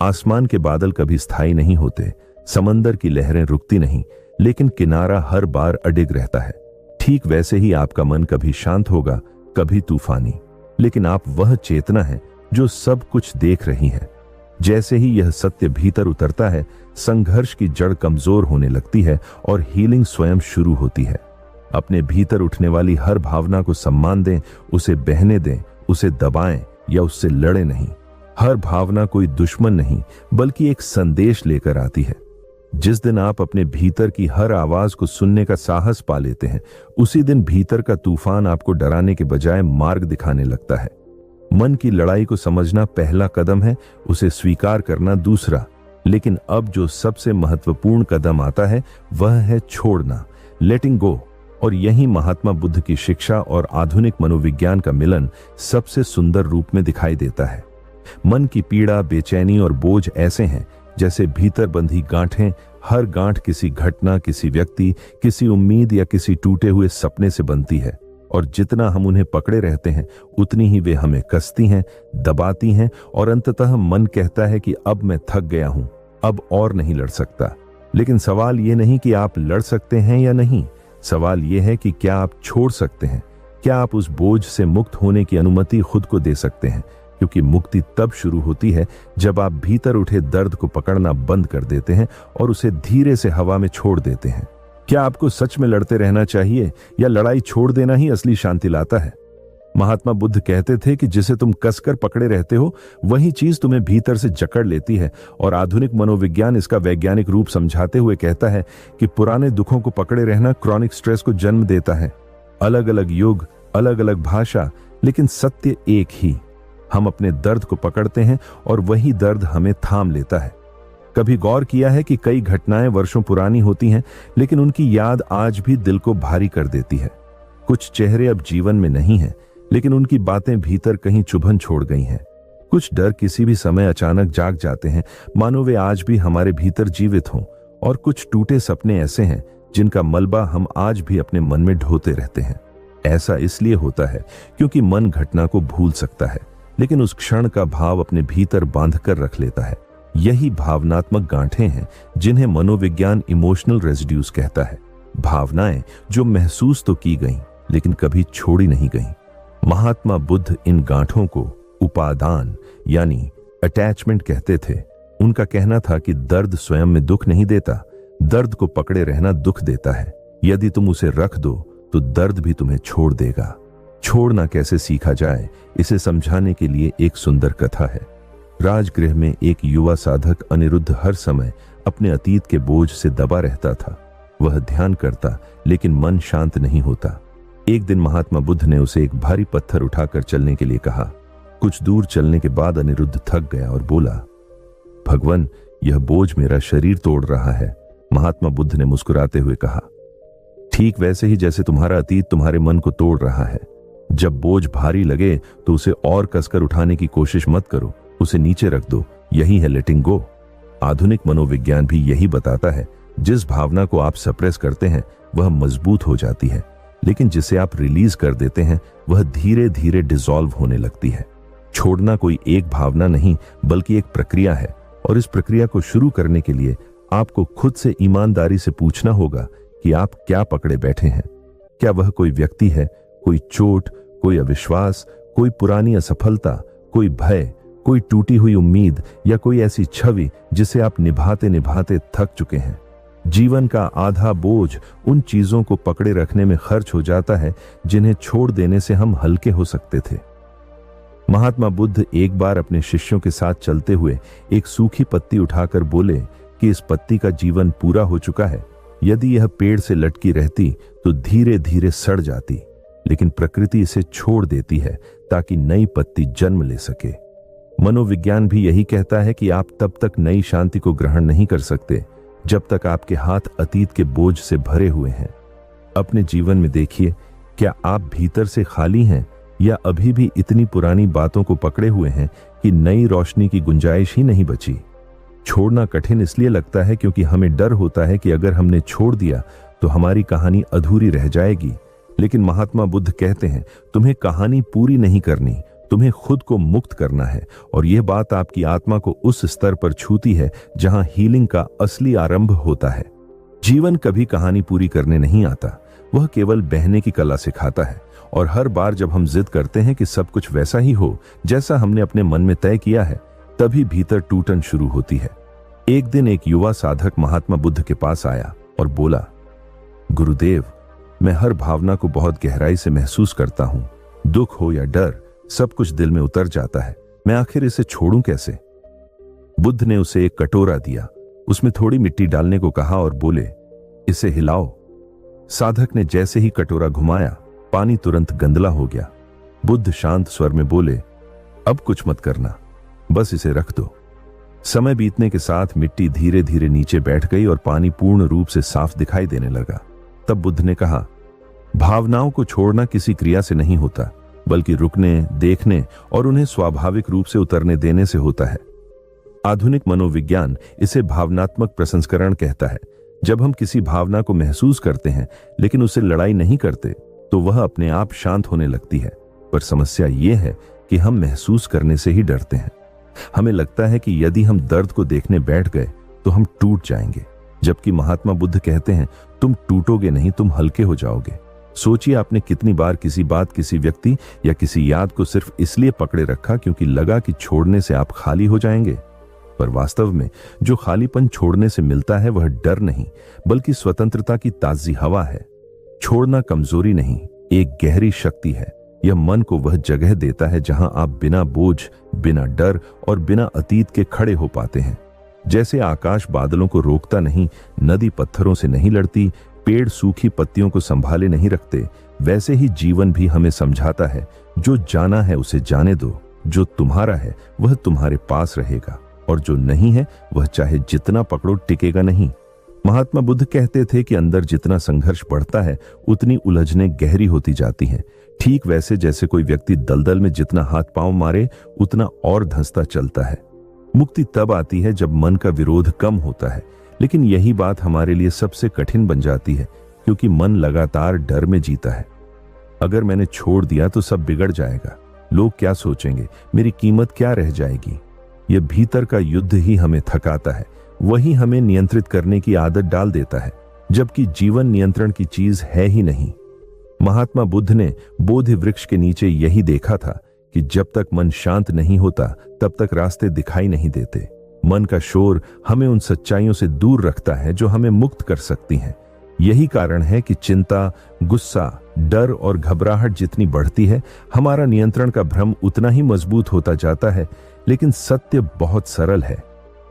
आसमान के बादल कभी स्थायी नहीं होते, समंदर की लहरें रुकती नहीं, लेकिन किनारा हर बार अडिग रहता है। ठीक वैसे ही आपका मन कभी शांत होगा, कभी तूफानी, लेकिन आप वह चेतना है जो सब कुछ देख रही है। जैसे ही यह सत्य भीतर उतरता है, संघर्ष की जड़ कमजोर होने लगती है और हीलिंग स्वयं शुरू होती है। अपने भीतर उठने वाली हर भावना को सम्मान दें, उसे बहने दें, उसे दबाएं या उससे लड़े नहीं। हर भावना कोई दुश्मन नहीं, बल्कि एक संदेश लेकर आती है। जिस दिन आप अपने भीतर की हर आवाज को सुनने का साहस पा लेते हैं, उसी दिन भीतर का तूफान आपको डराने के बजाय मार्ग दिखाने लगता है। मन की लड़ाई को समझना पहला कदम है, उसे स्वीकार करना दूसरा। लेकिन अब जो सबसे महत्वपूर्ण कदम आता है वह है छोड़ना, लेटिंग गो। और यही महात्मा बुद्ध की शिक्षा और आधुनिक मनोविज्ञान का मिलन सबसे सुंदर रूप में दिखाई देता है। मन की पीड़ा, बेचैनी और बोझ ऐसे हैं जैसे भीतर बंधी गांठें। हर गांठ किसी घटना, किसी व्यक्ति, किसी उम्मीद या किसी टूटे हुए सपने से बनती है, और जितना हम उन्हें पकड़े रहते हैं उतनी ही वे हमें कसती हैं, दबाती हैं, और अंततः मन कहता है कि अब मैं थक गया हूं, अब और नहीं लड़ सकता। लेकिन सवाल ये नहीं कि आप लड़ सकते हैं या नहीं, सवाल यह है कि क्या आप छोड़ सकते हैं? क्या आप उस बोझ से मुक्त होने की अनुमति खुद को दे सकते हैं? क्योंकि मुक्ति तब शुरू होती है जब आप भीतर उठे दर्द को पकड़ना बंद कर देते हैं और उसे धीरे से हवा में छोड़ देते हैं। क्या आपको सच में लड़ते रहना चाहिए, या लड़ाई छोड़ देना ही असली शांति लाता है? महात्मा बुद्ध कहते थे कि जिसे तुम कसकर पकड़े रहते हो वही चीज तुम्हें भीतर से जकड़ लेती है। और आधुनिक मनोविज्ञान इसका वैज्ञानिक रूप समझाते हुए कहता है कि पुराने दुखों को पकड़े रहना क्रॉनिक स्ट्रेस को जन्म देता है। अलग अलग युग, अलग अलग भाषा, लेकिन सत्य एक ही। हम अपने दर्द को पकड़ते हैं और वही दर्द हमें थाम लेता है। कभी गौर किया है कि कई घटनाएं वर्षों पुरानी होती हैं, लेकिन उनकी याद आज भी दिल को भारी कर देती है। कुछ चेहरे अब जीवन में नहीं हैं, लेकिन उनकी बातें भीतर कहीं चुभन छोड़ गई हैं। कुछ डर किसी भी समय अचानक जाग जाते हैं, मानो वे आज भी हमारे भीतर जीवित हों। और कुछ टूटे सपने ऐसे हैं जिनका मलबा हम आज भी अपने मन में ढोते रहते हैं। ऐसा इसलिए होता है क्योंकि मन घटना को भूल सकता है, लेकिन उस क्षण का भाव अपने भीतर बांध कर रख लेता है। यही भावनात्मक गांठें हैं जिन्हें मनोविज्ञान इमोशनल रेजिड्यूज कहता है। भावनाएं जो महसूस तो की गईं, लेकिन कभी छोड़ी नहीं गईं। महात्मा बुद्ध इन गांठों को उपादान यानी अटैचमेंट कहते थे। उनका कहना था कि दर्द स्वयं में दुख नहीं देता, दर्द को पकड़े रहना दुख देता है। यदि तुम उसे रख दो तो दर्द भी तुम्हें छोड़ देगा। छोड़ना कैसे सीखा जाए, इसे समझाने के लिए एक सुंदर कथा है। राजगृह में एक युवा साधक अनिरुद्ध हर समय अपने अतीत के बोझ से दबा रहता था। वह ध्यान करता, लेकिन मन शांत नहीं होता। एक दिन महात्मा बुद्ध ने उसे एक भारी पत्थर उठाकर चलने के लिए कहा। कुछ दूर चलने के बाद अनिरुद्ध थक गया और बोला, भगवान, यह बोझ मेरा शरीर तोड़ रहा है। महात्मा बुद्ध ने मुस्कुराते हुए कहा, ठीक वैसे ही जैसे तुम्हारा अतीत तुम्हारे मन को तोड़ रहा है। जब बोझ भारी लगे तो उसे और कसकर उठाने की कोशिश मत करो, उसे नीचे रख दो। यही है लेटिंग गो। आधुनिक मनोविज्ञान भी यही बताता है, जिस भावना को आप सप्रेस करते हैं वह मजबूत हो जाती है, लेकिन जिसे आप रिलीज कर देते हैं वह धीरे धीरे डिसॉल्व होने लगती है। छोड़ना कोई एक भावना नहीं बल्कि एक प्रक्रिया है, और इस प्रक्रिया को शुरू करने के लिए आपको खुद से ईमानदारी से पूछना होगा कि आप क्या पकड़े बैठे हैं। क्या वह कोई व्यक्ति है, कोई चोट, कोई अविश्वास, कोई पुरानी असफलता, कोई भय, कोई टूटी हुई उम्मीद, या कोई ऐसी छवि जिसे आप निभाते निभाते थक चुके हैं। जीवन का आधा बोझ उन चीजों को पकड़े रखने में खर्च हो जाता है जिन्हें छोड़ देने से हम हल्के हो सकते थे। महात्मा बुद्ध एक बार अपने शिष्यों के साथ चलते हुए एक सूखी पत्ती उठाकर बोले कि इस पत्ती का जीवन पूरा हो चुका है। यदि यह पेड़ से लटकी रहती तो धीरे धीरे सड़ जाती, लेकिन प्रकृति इसे छोड़ देती है ताकि नई पत्ती जन्म ले सके। मनोविज्ञान भी यही कहता है कि आप तब तक नई शांति को ग्रहण नहीं कर सकते जब तक आपके हाथ अतीत के बोझ से भरे हुए हैं। अपने जीवन में देखिए, क्या आप भीतर से खाली हैं या अभी भी इतनी पुरानी बातों को पकड़े हुए हैं कि नई रोशनी की गुंजाइश ही नहीं बची। छोड़ना कठिन इसलिए लगता है क्योंकि हमें डर होता है कि अगर हमने छोड़ दिया तो हमारी कहानी अधूरी रह जाएगी। लेकिन महात्मा बुद्ध कहते हैं, तुम्हें कहानी पूरी नहीं करनी, तुम्हें खुद को मुक्त करना है। और यह बात आपकी आत्मा को उस स्तर पर छूती है जहां हीलिंग का असली आरंभ होता है। जीवन कभी कहानी पूरी करने नहीं आता, वह केवल बहने की कला सिखाता है। और हर बार जब हम जिद करते हैं कि सब कुछ वैसा ही हो जैसा हमने अपने मन में तय किया है, तभी भीतर टूटन शुरू होती है। एक दिन एक युवा साधक महात्मा बुद्ध के पास आया और बोला, गुरुदेव, मैं हर भावना को बहुत गहराई से महसूस करता हूं। दुख हो या डर, सब कुछ दिल में उतर जाता है। मैं आखिर इसे छोड़ूं कैसे? बुद्ध ने उसे एक कटोरा दिया, उसमें थोड़ी मिट्टी डालने को कहा और बोले, इसे हिलाओ। साधक ने जैसे ही कटोरा घुमाया, पानी तुरंत गंदला हो गया। बुद्ध शांत स्वर में बोले, अब कुछ मत करना, बस इसे रख दो। समय बीतने के साथ मिट्टी धीरे धीरे नीचे बैठ गई और पानी पूर्ण रूप से साफ दिखाई देने लगा। तब बुद्ध ने कहा, भावनाओं को छोड़ना किसी क्रिया से नहीं होता, बल्कि रुकने, देखने और उन्हें स्वाभाविक रूप से उतरने देने से होता है। आधुनिक मनोविज्ञान इसे भावनात्मक प्रसंस्करण कहता है। जब हम किसी भावना को महसूस करते हैं लेकिन उसे लड़ाई नहीं करते, तो वह अपने आप शांत होने लगती है। पर समस्या यह है कि हम महसूस करने से ही डरते हैं। हमें लगता है कि यदि हम दर्द को देखने बैठ गए तो हम टूट जाएंगे, जबकि महात्मा बुद्ध कहते हैं, तुम टूटोगे नहीं, तुम हल्के हो जाओगे। सोचिए, आपने कितनी बार किसी बात, किसी व्यक्ति या किसी याद को सिर्फ इसलिए पकड़े रखा क्योंकि लगा कि छोड़ने से आप खाली हो जाएंगे। पर वास्तव में जो खालीपन छोड़ने से मिलता है वह डर नहीं, बल्कि स्वतंत्रता की ताजी हवा है। छोड़ना कमजोरी नहीं, एक गहरी शक्ति है। यह मन को वह जगह देता है जहां आप बिना बोझ, बिना डर और बिना अतीत के खड़े हो पाते हैं। जैसे आकाश बादलों को रोकता नहीं, नदी पत्थरों से नहीं लड़ती, पेड़ सूखी पत्तियों को संभाले नहीं रखते, वैसे ही जीवन भी हमें समझाता है, जो जाना है उसे जाने दो। जो तुम्हारा है वह तुम्हारे पास रहेगा, और जो नहीं है वह चाहे जितना पकड़ो टिकेगा नहीं। महात्मा बुद्ध कहते थे कि अंदर जितना संघर्ष बढ़ता है उतनी उलझनें गहरी होती जाती हैं। ठीक वैसे जैसे कोई व्यक्ति दलदल में जितना हाथ पांव मारे उतना और धंसता चलता है। मुक्ति तब आती है जब मन का विरोध कम होता है, लेकिन यही बात हमारे लिए सबसे कठिन बन जाती है, क्योंकि मन लगातार डर में जीता है। अगर मैंने छोड़ दिया तो सब बिगड़ जाएगा, लोग क्या सोचेंगे, मेरी कीमत क्या रह जाएगी। यह भीतर का युद्ध ही हमें थकाता है, वही हमें नियंत्रित करने की आदत डाल देता है, जबकि जीवन नियंत्रण की चीज है ही नहीं। महात्मा बुद्ध ने बोधि वृक्ष के नीचे यही देखा था कि जब तक मन शांत नहीं होता तब तक रास्ते दिखाई नहीं देते। मन का शोर हमें उन सच्चाइयों से दूर रखता है जो हमें मुक्त कर सकती हैं। यही कारण है कि चिंता, गुस्सा, डर और घबराहट जितनी बढ़ती है, हमारा नियंत्रण का भ्रम उतना ही मजबूत होता जाता है। लेकिन सत्य बहुत सरल है,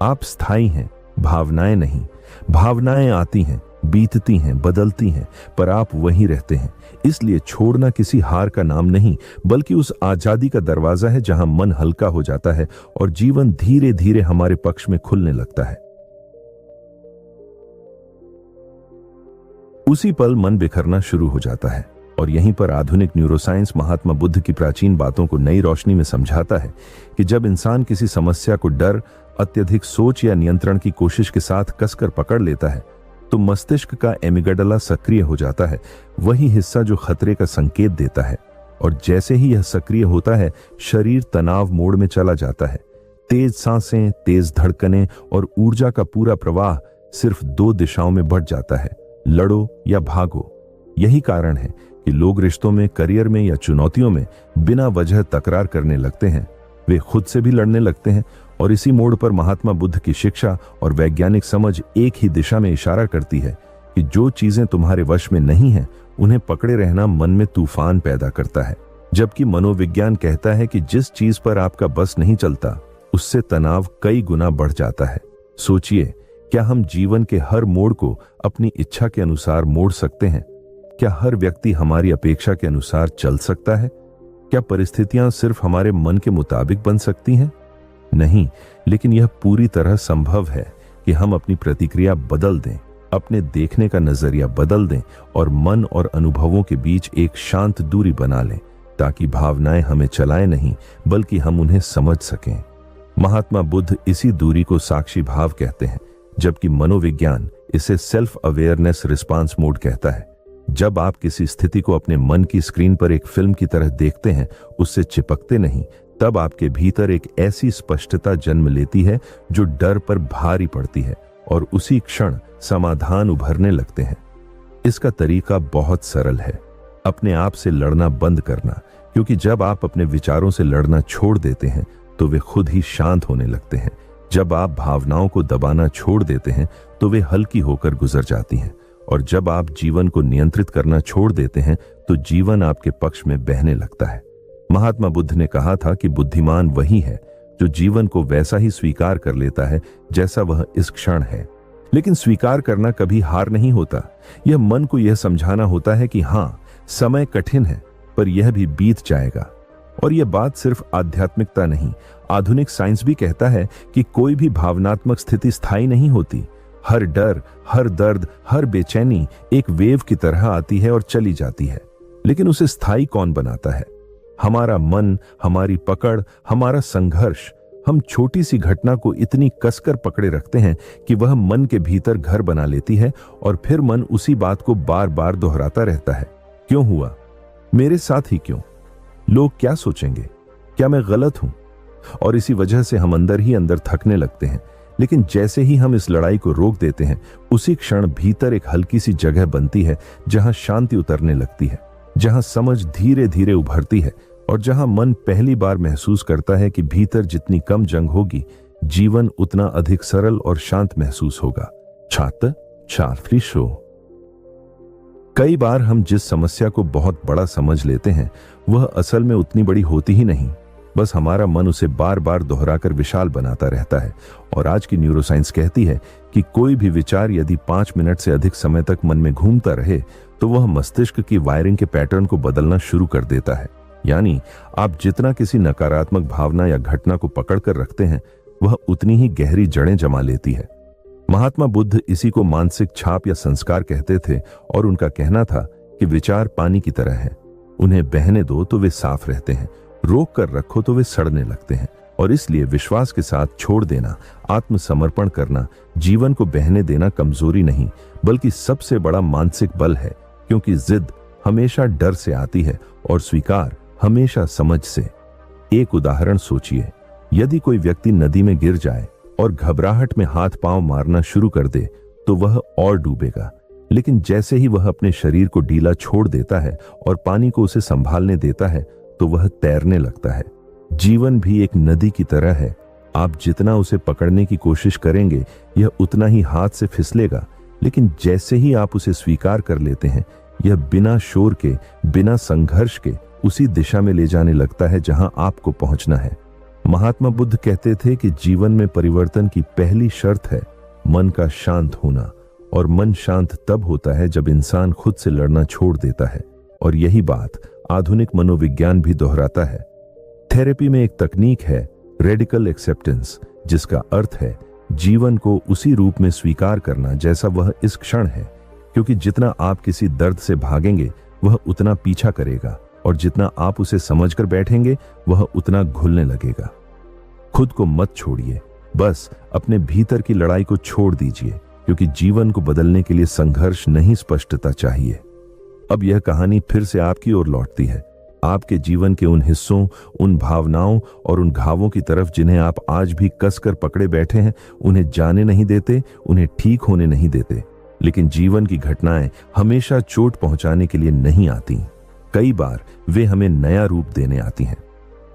आप स्थायी हैं, भावनाएं नहीं। भावनाएं आती हैं, बीतती हैं, बदलती हैं, पर आप वहीं रहते हैं। इसलिए छोड़ना किसी हार का नाम नहीं, बल्कि उस आजादी का दरवाजा है जहां मन हल्का हो जाता है और जीवन धीरे धीरे हमारे पक्ष में खुलने लगता है। उसी पल मन बिखरना शुरू हो जाता है। और यहीं पर आधुनिक न्यूरोसाइंस महात्मा बुद्ध की प्राचीन बातों को नई रोशनी में समझाता है कि जब इंसान किसी समस्या को डर, अत्यधिक सोच या नियंत्रण की कोशिश के साथ कसकर पकड़ लेता है तो मस्तिष्क का एमिगडाला सक्रिय हो जाता है, वही हिस्सा जो खतरे का संकेत देता है। और जैसे ही यह सक्रिय होता है, शरीर तनाव मोड में चला जाता है। तेज सांसें, तेज धड़कनें और ऊर्जा का पूरा प्रवाह सिर्फ 2 दिशाओं में बढ़ जाता है, लड़ो या भागो। यही कारण है कि लोग रिश्तों में, करियर में या चुनौतियों में बिना वजह तकरार करने लगते हैं। वे खुद से भी लड़ने लगते हैं। और इसी मोड़ पर महात्मा बुद्ध की शिक्षा और वैज्ञानिक समझ एक ही दिशा में इशारा करती है कि जो चीजें तुम्हारे वश में नहीं हैं, उन्हें पकड़े रहना मन में तूफान पैदा करता है। जबकि मनोविज्ञान कहता है कि जिस चीज पर आपका बस नहीं चलता, उससे तनाव कई गुना बढ़ जाता है। सोचिए, क्या हम जीवन के हर मोड़ को अपनी इच्छा के अनुसार मोड़ सकते हैं? क्या हर व्यक्ति हमारी अपेक्षा के अनुसार चल सकता है? क्या परिस्थितियां सिर्फ हमारे मन के मुताबिक बन सकती हैं? नहीं, लेकिन यह पूरी तरह संभव है कि हम अपनी प्रतिक्रिया बदल दें, अपने देखने का नजरिया बदल दें और मन और अनुभवों के बीच एक शांत दूरी बना लें, ताकि भावनाएं हमें चलाएं नहीं, बल्कि हम उन्हें समझ सकें। महात्मा बुद्ध इसी दूरी को साक्षी भाव कहते हैं, जबकि मनोविज्ञान इसे सेल्फ अवेयरनेस रिस्पांस मोड कहता है। जब आप किसी स्थिति को अपने मन की स्क्रीन पर एक फिल्म की तरह देखते हैं, उससे चिपकते नहीं, तब आपके भीतर एक ऐसी स्पष्टता जन्म लेती है जो डर पर भारी पड़ती है और उसी क्षण समाधान उभरने लगते हैं। इसका तरीका बहुत सरल है, अपने आप से लड़ना बंद करना, क्योंकि जब आप अपने विचारों से लड़ना छोड़ देते हैं तो वे खुद ही शांत होने लगते हैं। जब आप भावनाओं को दबाना छोड़ देते हैं तो वे हल्की होकर गुजर जाती हैं। और जब आप जीवन को नियंत्रित करना छोड़ देते हैं तो जीवन आपके पक्ष में बहने लगता है। महात्मा बुद्ध ने कहा था कि बुद्धिमान वही है जो जीवन को वैसा ही स्वीकार कर लेता है जैसा वह इस क्षण है। लेकिन स्वीकार करना कभी हार नहीं होता। यह मन को यह समझाना होता है कि हाँ, समय कठिन है, पर यह भी बीत जाएगा। और यह बात सिर्फ आध्यात्मिकता नहीं, आधुनिक साइंस भी कहता है कि कोई भी भावनात्मक स्थिति स्थायी नहीं होती। हर डर, हर दर्द, हर बेचैनी एक वेव की तरह आती है और चली जाती है। लेकिन उसे स्थायी कौन बनाता है? हमारा मन, हमारी पकड़, हमारा संघर्ष। हम छोटी सी घटना को इतनी कसकर पकड़े रखते हैं कि वह मन के भीतर घर बना लेती है और फिर मन उसी बात को बार बार दोहराता रहता है। क्यों हुआ? मेरे साथ ही क्यों? लोग क्या सोचेंगे? क्या मैं गलत हूं? और इसी वजह से हम अंदर ही अंदर थकने लगते हैं। लेकिन जैसे ही हम इस लड़ाई को रोक देते हैं, उसी क्षण भीतर एक हल्की सी जगह बनती है जहां शांति उतरने लगती है, जहां समझ धीरे धीरे उभरती है और जहां मन पहली बार महसूस करता है कि भीतर जितनी कम जंग होगी, जीवन उतना अधिक सरल और शांत महसूस होगा। छात्र चार्ली शो। कई बार हम जिस समस्या को बहुत बड़ा समझ लेते हैं, वह असल में उतनी बड़ी होती ही नहीं। बस हमारा मन उसे बार बार दोहराकर विशाल बनाता रहता है। और आज की न्यूरोसाइंस कहती है कि कोई भी विचार यदि 5 मिनट से अधिक समय तक मन में घूमता रहे तो वह मस्तिष्क की वायरिंग के पैटर्न को बदलना शुरू कर देता है। यानी आप जितना किसी नकारात्मक भावना या घटना को पकड़कर रखते हैं, वह उतनी ही गहरी जड़ें जमा लेती है। महात्मा बुद्ध इसी को मानसिक छाप या संस्कार कहते थे और उनका कहना था कि विचार पानी की तरह हैं, उन्हें बहने दो तो वे साफ रहते हैं, रोक कर रखो तो वे सड़ने लगते हैं। और इसलिए विश्वास के साथ छोड़ देना, आत्मसमर्पण करना, जीवन को बहने देना कमजोरी नहीं बल्कि सबसे बड़ा मानसिक बल है, क्योंकि जिद हमेशा डर से आती है और स्वीकार हमेशा समझ से। एक उदाहरण सोचिए, यदि कोई व्यक्ति नदी में गिर जाए और घबराहट में हाथ पांव मारना शुरू कर दे तो वह और डूबेगा। लेकिन जैसे ही वह अपने शरीर को ढीला छोड़ देता है और पानी को उसे संभालने देता है तो वह तैरने लगता है। जीवन भी एक नदी की तरह है। आप जितना उसे पकड़ने की कोशिश करेंगे, यह उतना ही हाथ से फिसलेगा। लेकिन जैसे ही आप उसे स्वीकार कर लेते हैं, यह बिना शोर के, बिना संघर्ष के उसी दिशा में ले जाने लगता है जहां आपको पहुंचना है। महात्मा बुद्ध कहते थे कि जीवन में परिवर्तन की पहली शर्त है मन का शांत होना। और मन शांत तब होता है जब इंसान खुद से लड़ना छोड़ देता है। और यही बात आधुनिक मनोविज्ञान भी दोहराता है। थेरेपी में एक तकनीक है रेडिकल एक्सेप्टेंस, जिसका अर्थ है जीवन को उसी रूप में स्वीकार करना जैसा वह इस क्षण है। क्योंकि जितना आप किसी दर्द से भागेंगे वह उतना पीछा करेगा, और जितना आप उसे समझकर बैठेंगे वह उतना घुलने लगेगा। खुद को मत छोड़िए, बस अपने भीतर की लड़ाई को छोड़ दीजिए, क्योंकि जीवन को बदलने के लिए संघर्ष नहीं, स्पष्टता चाहिए। अब यह कहानी फिर से आपकी ओर लौटती है, आपके जीवन के उन हिस्सों, उन भावनाओं और उन घावों की तरफ जिन्हें आप आज भी कसकर पकड़े बैठे हैं। उन्हें जाने नहीं देते, उन्हें ठीक होने नहीं देते। लेकिन जीवन की घटनाएं हमेशा चोट पहुंचाने के लिए नहीं आती, कई बार वे हमें नया रूप देने आती हैं।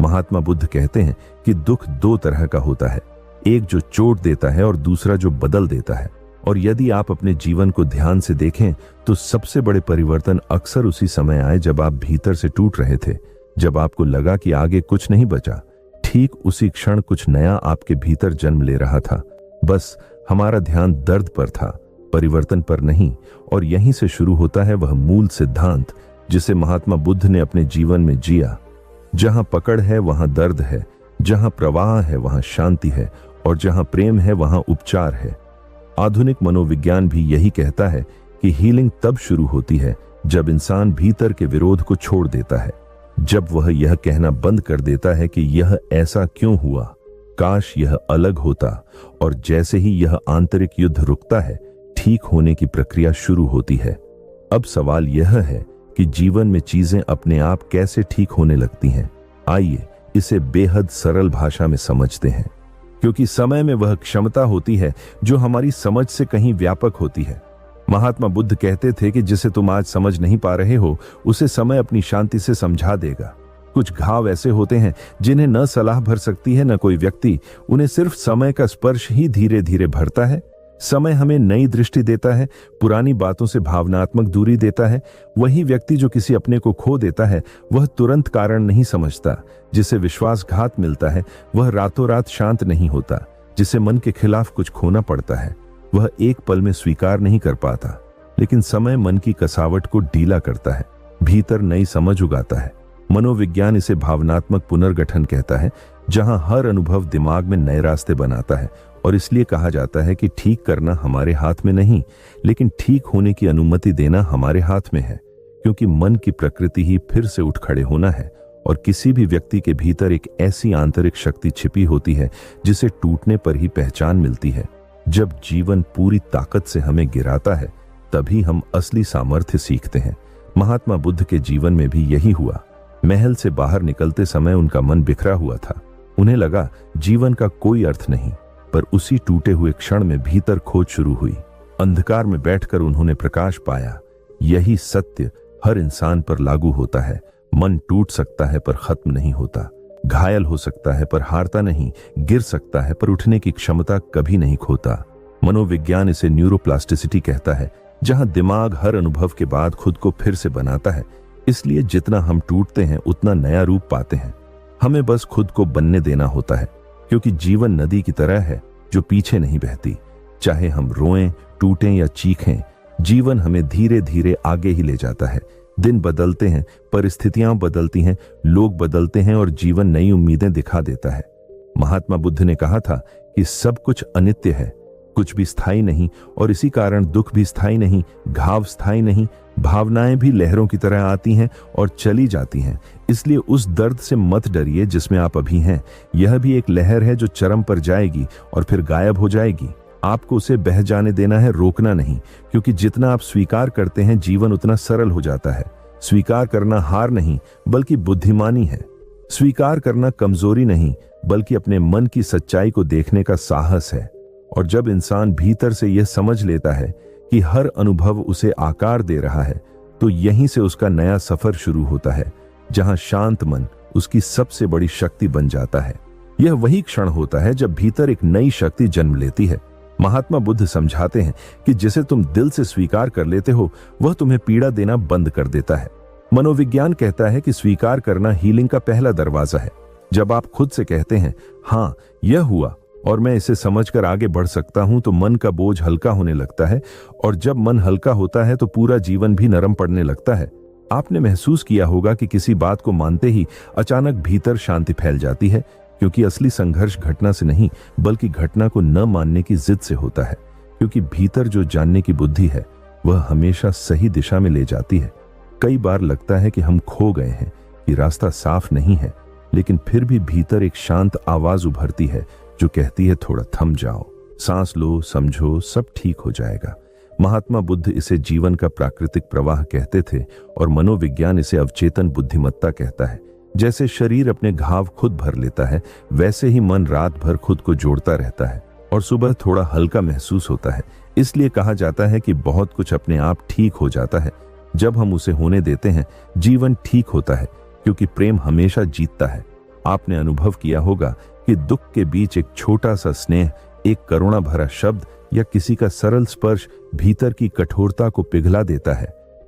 महात्मा बुद्ध कहते हैं कि दुख दो तरह का होता है, एक जो चोट देता है और दूसरा जो बदल देता है। और यदि आप अपने जीवन को ध्यान से देखें तो सबसे बड़े परिवर्तन अक्सर उसी समय आए जब आप भीतर से टूट रहे थे, जब आपको लगा कि आगे कुछ नहीं बचा। ठीक उसी क्षण कुछ नया आपके भीतर जन्म ले रहा था। बस हमारा ध्यान दर्द पर था, परिवर्तन पर नहीं। और यहीं से शुरू होता है वह मूल सिद्धांत जिसे महात्मा बुद्ध ने अपने जीवन में जिया। जहां पकड़ है वहां दर्द है, जहां प्रवाह है वहां शांति है, और जहां प्रेम है वहां उपचार है। आधुनिक मनोविज्ञान भी यही कहता है कि हीलिंग तब शुरू होती है जब इंसान भीतर के विरोध को छोड़ देता है, जब वह यह कहना बंद कर देता है कि यह ऐसा क्यों हुआ, काश यह अलग होता। और जैसे ही यह आंतरिक युद्ध रुकता है, ठीक होने की प्रक्रिया शुरू होती है। अब सवाल यह है कि जीवन में चीजें अपने आप कैसे ठीक होने लगती हैं। आइए इसे बेहद सरल भाषा में समझते हैं, क्योंकि समय में वह क्षमता होती है जो हमारी समझ से कहीं व्यापक होती है। महात्मा बुद्ध कहते थे कि जिसे तुम आज समझ नहीं पा रहे हो उसे समय अपनी शांति से समझा देगा। कुछ घाव ऐसे होते हैं जिन्हें न सलाह भर सकती है न कोई व्यक्ति, उन्हें सिर्फ समय का स्पर्श ही धीरे धीरे भरता है। समय हमें नई दृष्टि देता है, पुरानी बातों से भावनात्मक दूरी देता है। वही व्यक्ति जो किसी अपने को खो देता है वह तुरंत कारण नहीं समझता। जिसे विश्वासघात मिलता है वह रातों रात शांत नहीं होता। जिसे मन के खिलाफ कुछ खोना पड़ता है वह एक पल में स्वीकार नहीं कर पाता। लेकिन समय मन की कसावट को ढीला करता है, भीतर नई समझ उगाता है। मनोविज्ञान इसे भावनात्मक पुनर्गठन कहता है, जहां हर अनुभव दिमाग में नए रास्ते बनाता है। और इसलिए कहा जाता है कि ठीक करना हमारे हाथ में नहीं, लेकिन ठीक होने की अनुमति देना हमारे हाथ में है। क्योंकि मन की प्रकृति ही फिर से उठ खड़े होना है, और किसी भी व्यक्ति के भीतर एक ऐसी आंतरिक शक्ति छिपी होती है जिसे टूटने पर ही पहचान मिलती है। जब जीवन पूरी ताकत से हमें गिराता है तभी हम असली सामर्थ्य सीखते हैं। महात्मा बुद्ध के जीवन में भी यही हुआ। महल से बाहर निकलते समय उनका मन बिखरा हुआ था। उन्हें लगा जीवन का कोई अर्थ नहीं, पर उसी टूटे हुए क्षण में भीतर खोज शुरू हुई। अंधकार में बैठकर उन्होंने प्रकाश पाया। यही सत्य हर इंसान पर लागू होता है। मन टूट सकता है पर खत्म नहीं होता, घायल हो सकता है पर हारता नहीं, गिर सकता है पर उठने की क्षमता कभी नहीं खोता। मनोविज्ञान इसे न्यूरोप्लास्टिसिटी कहता है, जहां दिमाग हर अनुभव के बाद खुद को फिर से बनाता है। इसलिए जितना हम टूटते हैं उतना नया रूप पाते हैं। हमें बस खुद को बनने देना होता है, क्योंकि जीवन नदी की तरह है जो पीछे नहीं बहती। चाहे हम रोएं, टूटें या चीखें, जीवन हमें धीरे धीरे आगे ही ले जाता है। दिन बदलते हैं, परिस्थितियां बदलती हैं, लोग बदलते हैं और जीवन नई उम्मीदें दिखा देता है। महात्मा बुद्ध ने कहा था कि सब कुछ अनित्य है, कुछ भी स्थायी नहीं, और इसी कारण दुख भी स्थायी नहीं, घाव स्थायी नहीं, भावनाएं भी लहरों की तरह आती हैं और चली जाती हैं। इसलिए उस दर्द से मत डरिए जिसमें आप अभी हैं। यह भी एक लहर है जो चरम पर जाएगी और फिर गायब हो जाएगी। आपको उसे बह जाने देना है, रोकना नहीं। क्योंकि जितना आप स्वीकार करते हैं जीवन उतना सरल हो जाता है। स्वीकार करना हार नहीं बल्कि बुद्धिमानी है। स्वीकार करना कमजोरी नहीं बल्कि अपने मन की सच्चाई को देखने का साहस है। और जब इंसान भीतर से यह समझ लेता है कि हर अनुभव उसे आकार दे रहा है, तो यहीं से उसका नया सफर शुरू होता है, जहां शांत मन उसकी सबसे बड़ी शक्ति बन जाता है। यह वही क्षण होता है जब भीतर एक नई शक्ति जन्म लेती है। महात्मा बुद्ध समझाते हैं कि जिसे तुम दिल से स्वीकार कर लेते हो वह तुम्हें पीड़ा देना बंद कर देता है। मनोविज्ञान कहता है कि स्वीकार करना हीलिंग का पहला दरवाजा है। जब आप खुद से कहते हैं, हाँ यह हुआ और मैं इसे समझकर आगे बढ़ सकता हूं, तो मन का बोझ हल्का होने लगता है। और जब मन हल्का होता है तो पूरा जीवन भी नरम पड़ने लगता है। आपने महसूस किया होगा कि किसी बात को मानते ही अचानक भीतर शांति फैल जाती है, क्योंकि असली संघर्ष घटना से नहीं बल्कि घटना को न मानने की जिद से होता है। क्योंकि भीतर जो जानने की बुद्धि है वह हमेशा सही दिशा में ले जाती है। कई बार लगता है कि हम खो गए हैं, कि रास्ता साफ नहीं है, लेकिन फिर भी भीतर एक शांत आवाज उभरती है जो कहती है थोड़ा थम जाओ, सांस लो, समझो, सब ठीक हो जाएगा। महात्मा बुद्ध इसे जीवन का प्राकृतिक प्रवाह कहते थे और मनोविज्ञान इसे अवचेतन बुद्धिमत्ता कहता है। जैसे शरीर अपने घाव खुद भर लेता है, वैसे ही मन रात भर खुद को जोड़ता रहता है और सुबह थोड़ा हल्का महसूस होता है। इसलिए कहा जाता है कि बहुत कुछ अपने आप ठीक हो जाता है जब हम उसे होने देते हैं। जीवन ठीक होता है क्योंकि प्रेम हमेशा जीतता है। आपने अनुभव किया होगा कि दुख के बीच एक छोटा सा स्नेह, एक करुणा भरा शब्द या किसी का सरल स्पर्श भीतर की कठोरता को पिघला देता है।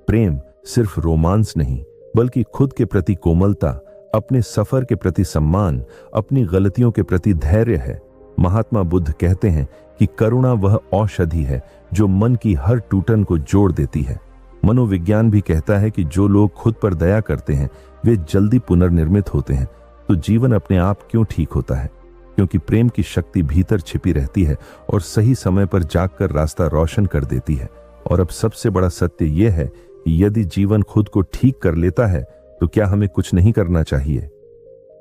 प्रेम सिर्फ रोमांस नहीं, बल्कि खुद के प्रति कोमलता, अपने सफर के प्रति सम्मान, अपनी गलतियों के प्रति धैर्य है। महात्मा बुद्ध कहते हैं कि करुणा वह औषधि है जो मन की हर टूटन को जोड़ देती है। मनोविज्ञान भी कहता है कि जो लोग खुद पर दया करते हैं वे जल्दी पुनर्निर्मित होते हैं। तो जीवन अपने आप क्यों ठीक होता है? क्योंकि प्रेम की शक्ति भीतर छिपी रहती है और सही समय पर जागकर रास्ता रोशन कर देती है। और अब सबसे बड़ा सत्य यह है कि यदि जीवन खुद को ठीक कर लेता है तो क्या हमें कुछ नहीं करना चाहिए?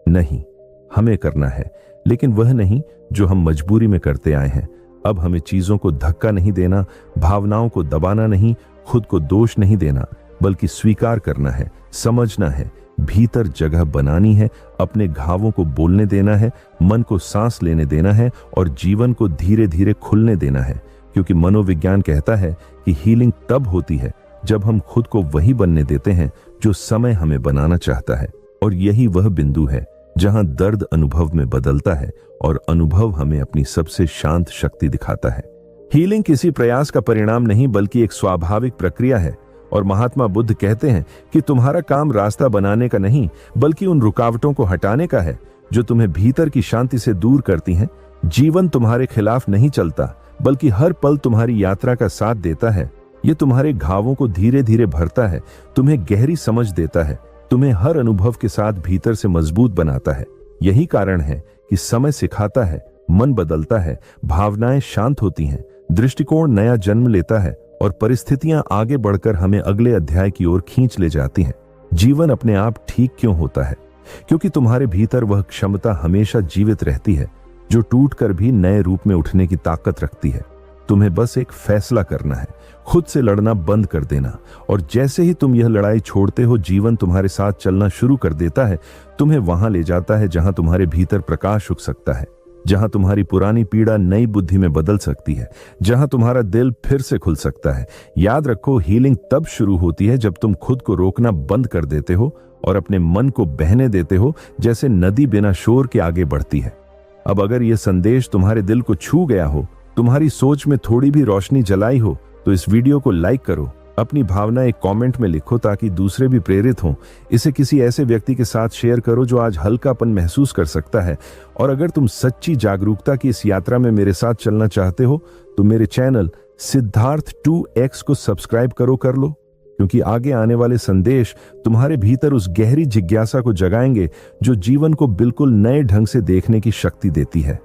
नहीं, हमें करना है, लेकिन वह नहीं जो हम मजबूरी में करते आए हैं। अब हमें चीजों को धक्का नहीं देना, भावनाओं को दबाना नहीं, खुद को दोष नहीं देना, बल्कि स्वीकार करना है, समझना है, भीतर जगह बनानी है, अपने घावों को बोलने देना है, मन को सांस लेने देना है और जीवन को धीरे धीरे खुलने देना है। क्योंकि मनोविज्ञान कहता है कि हीलिंग तब होती है जब हम खुद को वही बनने देते हैं जो समय हमें बनाना चाहता है। और यही वह बिंदु है जहां दर्द अनुभव में बदलता है और अनुभव हमें अपनी सबसे शांत शक्ति दिखाता है। हीलिंग किसी प्रयास का परिणाम नहीं, बल्कि एक स्वाभाविक प्रक्रिया है। और महात्मा बुद्ध कहते हैं कि तुम्हारा काम रास्ता बनाने का नहीं, बल्कि उन रुकावटों को हटाने का है जो तुम्हें भीतर की शांति से दूर करती हैं। जीवन तुम्हारे खिलाफ नहीं चलता, बल्कि हर पल तुम्हारी यात्रा का साथ देता है। ये तुम्हारे घावों को धीरे धीरे भरता है, तुम्हें गहरी समझ देता है, तुम्हें हर अनुभव के साथ भीतर से मजबूत बनाता है। यही कारण है कि समय सिखाता है, मन बदलता है, भावनाएं शांत होती हैं, दृष्टिकोण नया जन्म लेता है और परिस्थितियां आगे बढ़कर हमें अगले अध्याय की ओर खींच ले जाती हैं। जीवन अपने आप ठीक क्यों होता है? क्योंकि तुम्हारे भीतर वह क्षमता हमेशा जीवित रहती है जो टूटकर भी नए रूप में उठने की ताकत रखती है। तुम्हें बस एक फैसला करना है, खुद से लड़ना बंद कर देना। और जैसे ही तुम यह लड़ाई छोड़ते हो, जीवन तुम्हारे साथ चलना शुरू कर देता है, तुम्हें वहां ले जाता है जहां तुम्हारे भीतर प्रकाश उग सकता है, जहां तुम्हारी पुरानी पीड़ा नई बुद्धि में बदल सकती है, जहां तुम्हारा दिल फिर से खुल सकता है। याद रखो, हीलिंग तब शुरू होती है जब तुम खुद को रोकना बंद कर देते हो और अपने मन को बहने देते हो, जैसे नदी बिना शोर के आगे बढ़ती है। अब अगर यह संदेश तुम्हारे दिल को छू गया हो, तुम्हारी सोच में थोड़ी भी रोशनी जलाई हो, तो इस वीडियो को लाइक करो, अपनी भावना एक कमेंट में लिखो ताकि दूसरे भी प्रेरित हों। इसे किसी ऐसे व्यक्ति के साथ शेयर करो जो आज हल्कापन महसूस कर सकता है। और अगर तुम सच्ची जागरूकता की इस यात्रा में मेरे साथ चलना चाहते हो तो मेरे चैनल सिद्धार्थ 2x को सब्सक्राइब कर लो, क्योंकि आगे आने वाले संदेश तुम्हारे भीतर उस गहरी जिज्ञासा को जगाएंगे जो जीवन को बिल्कुल नए ढंग से देखने की शक्ति देती है।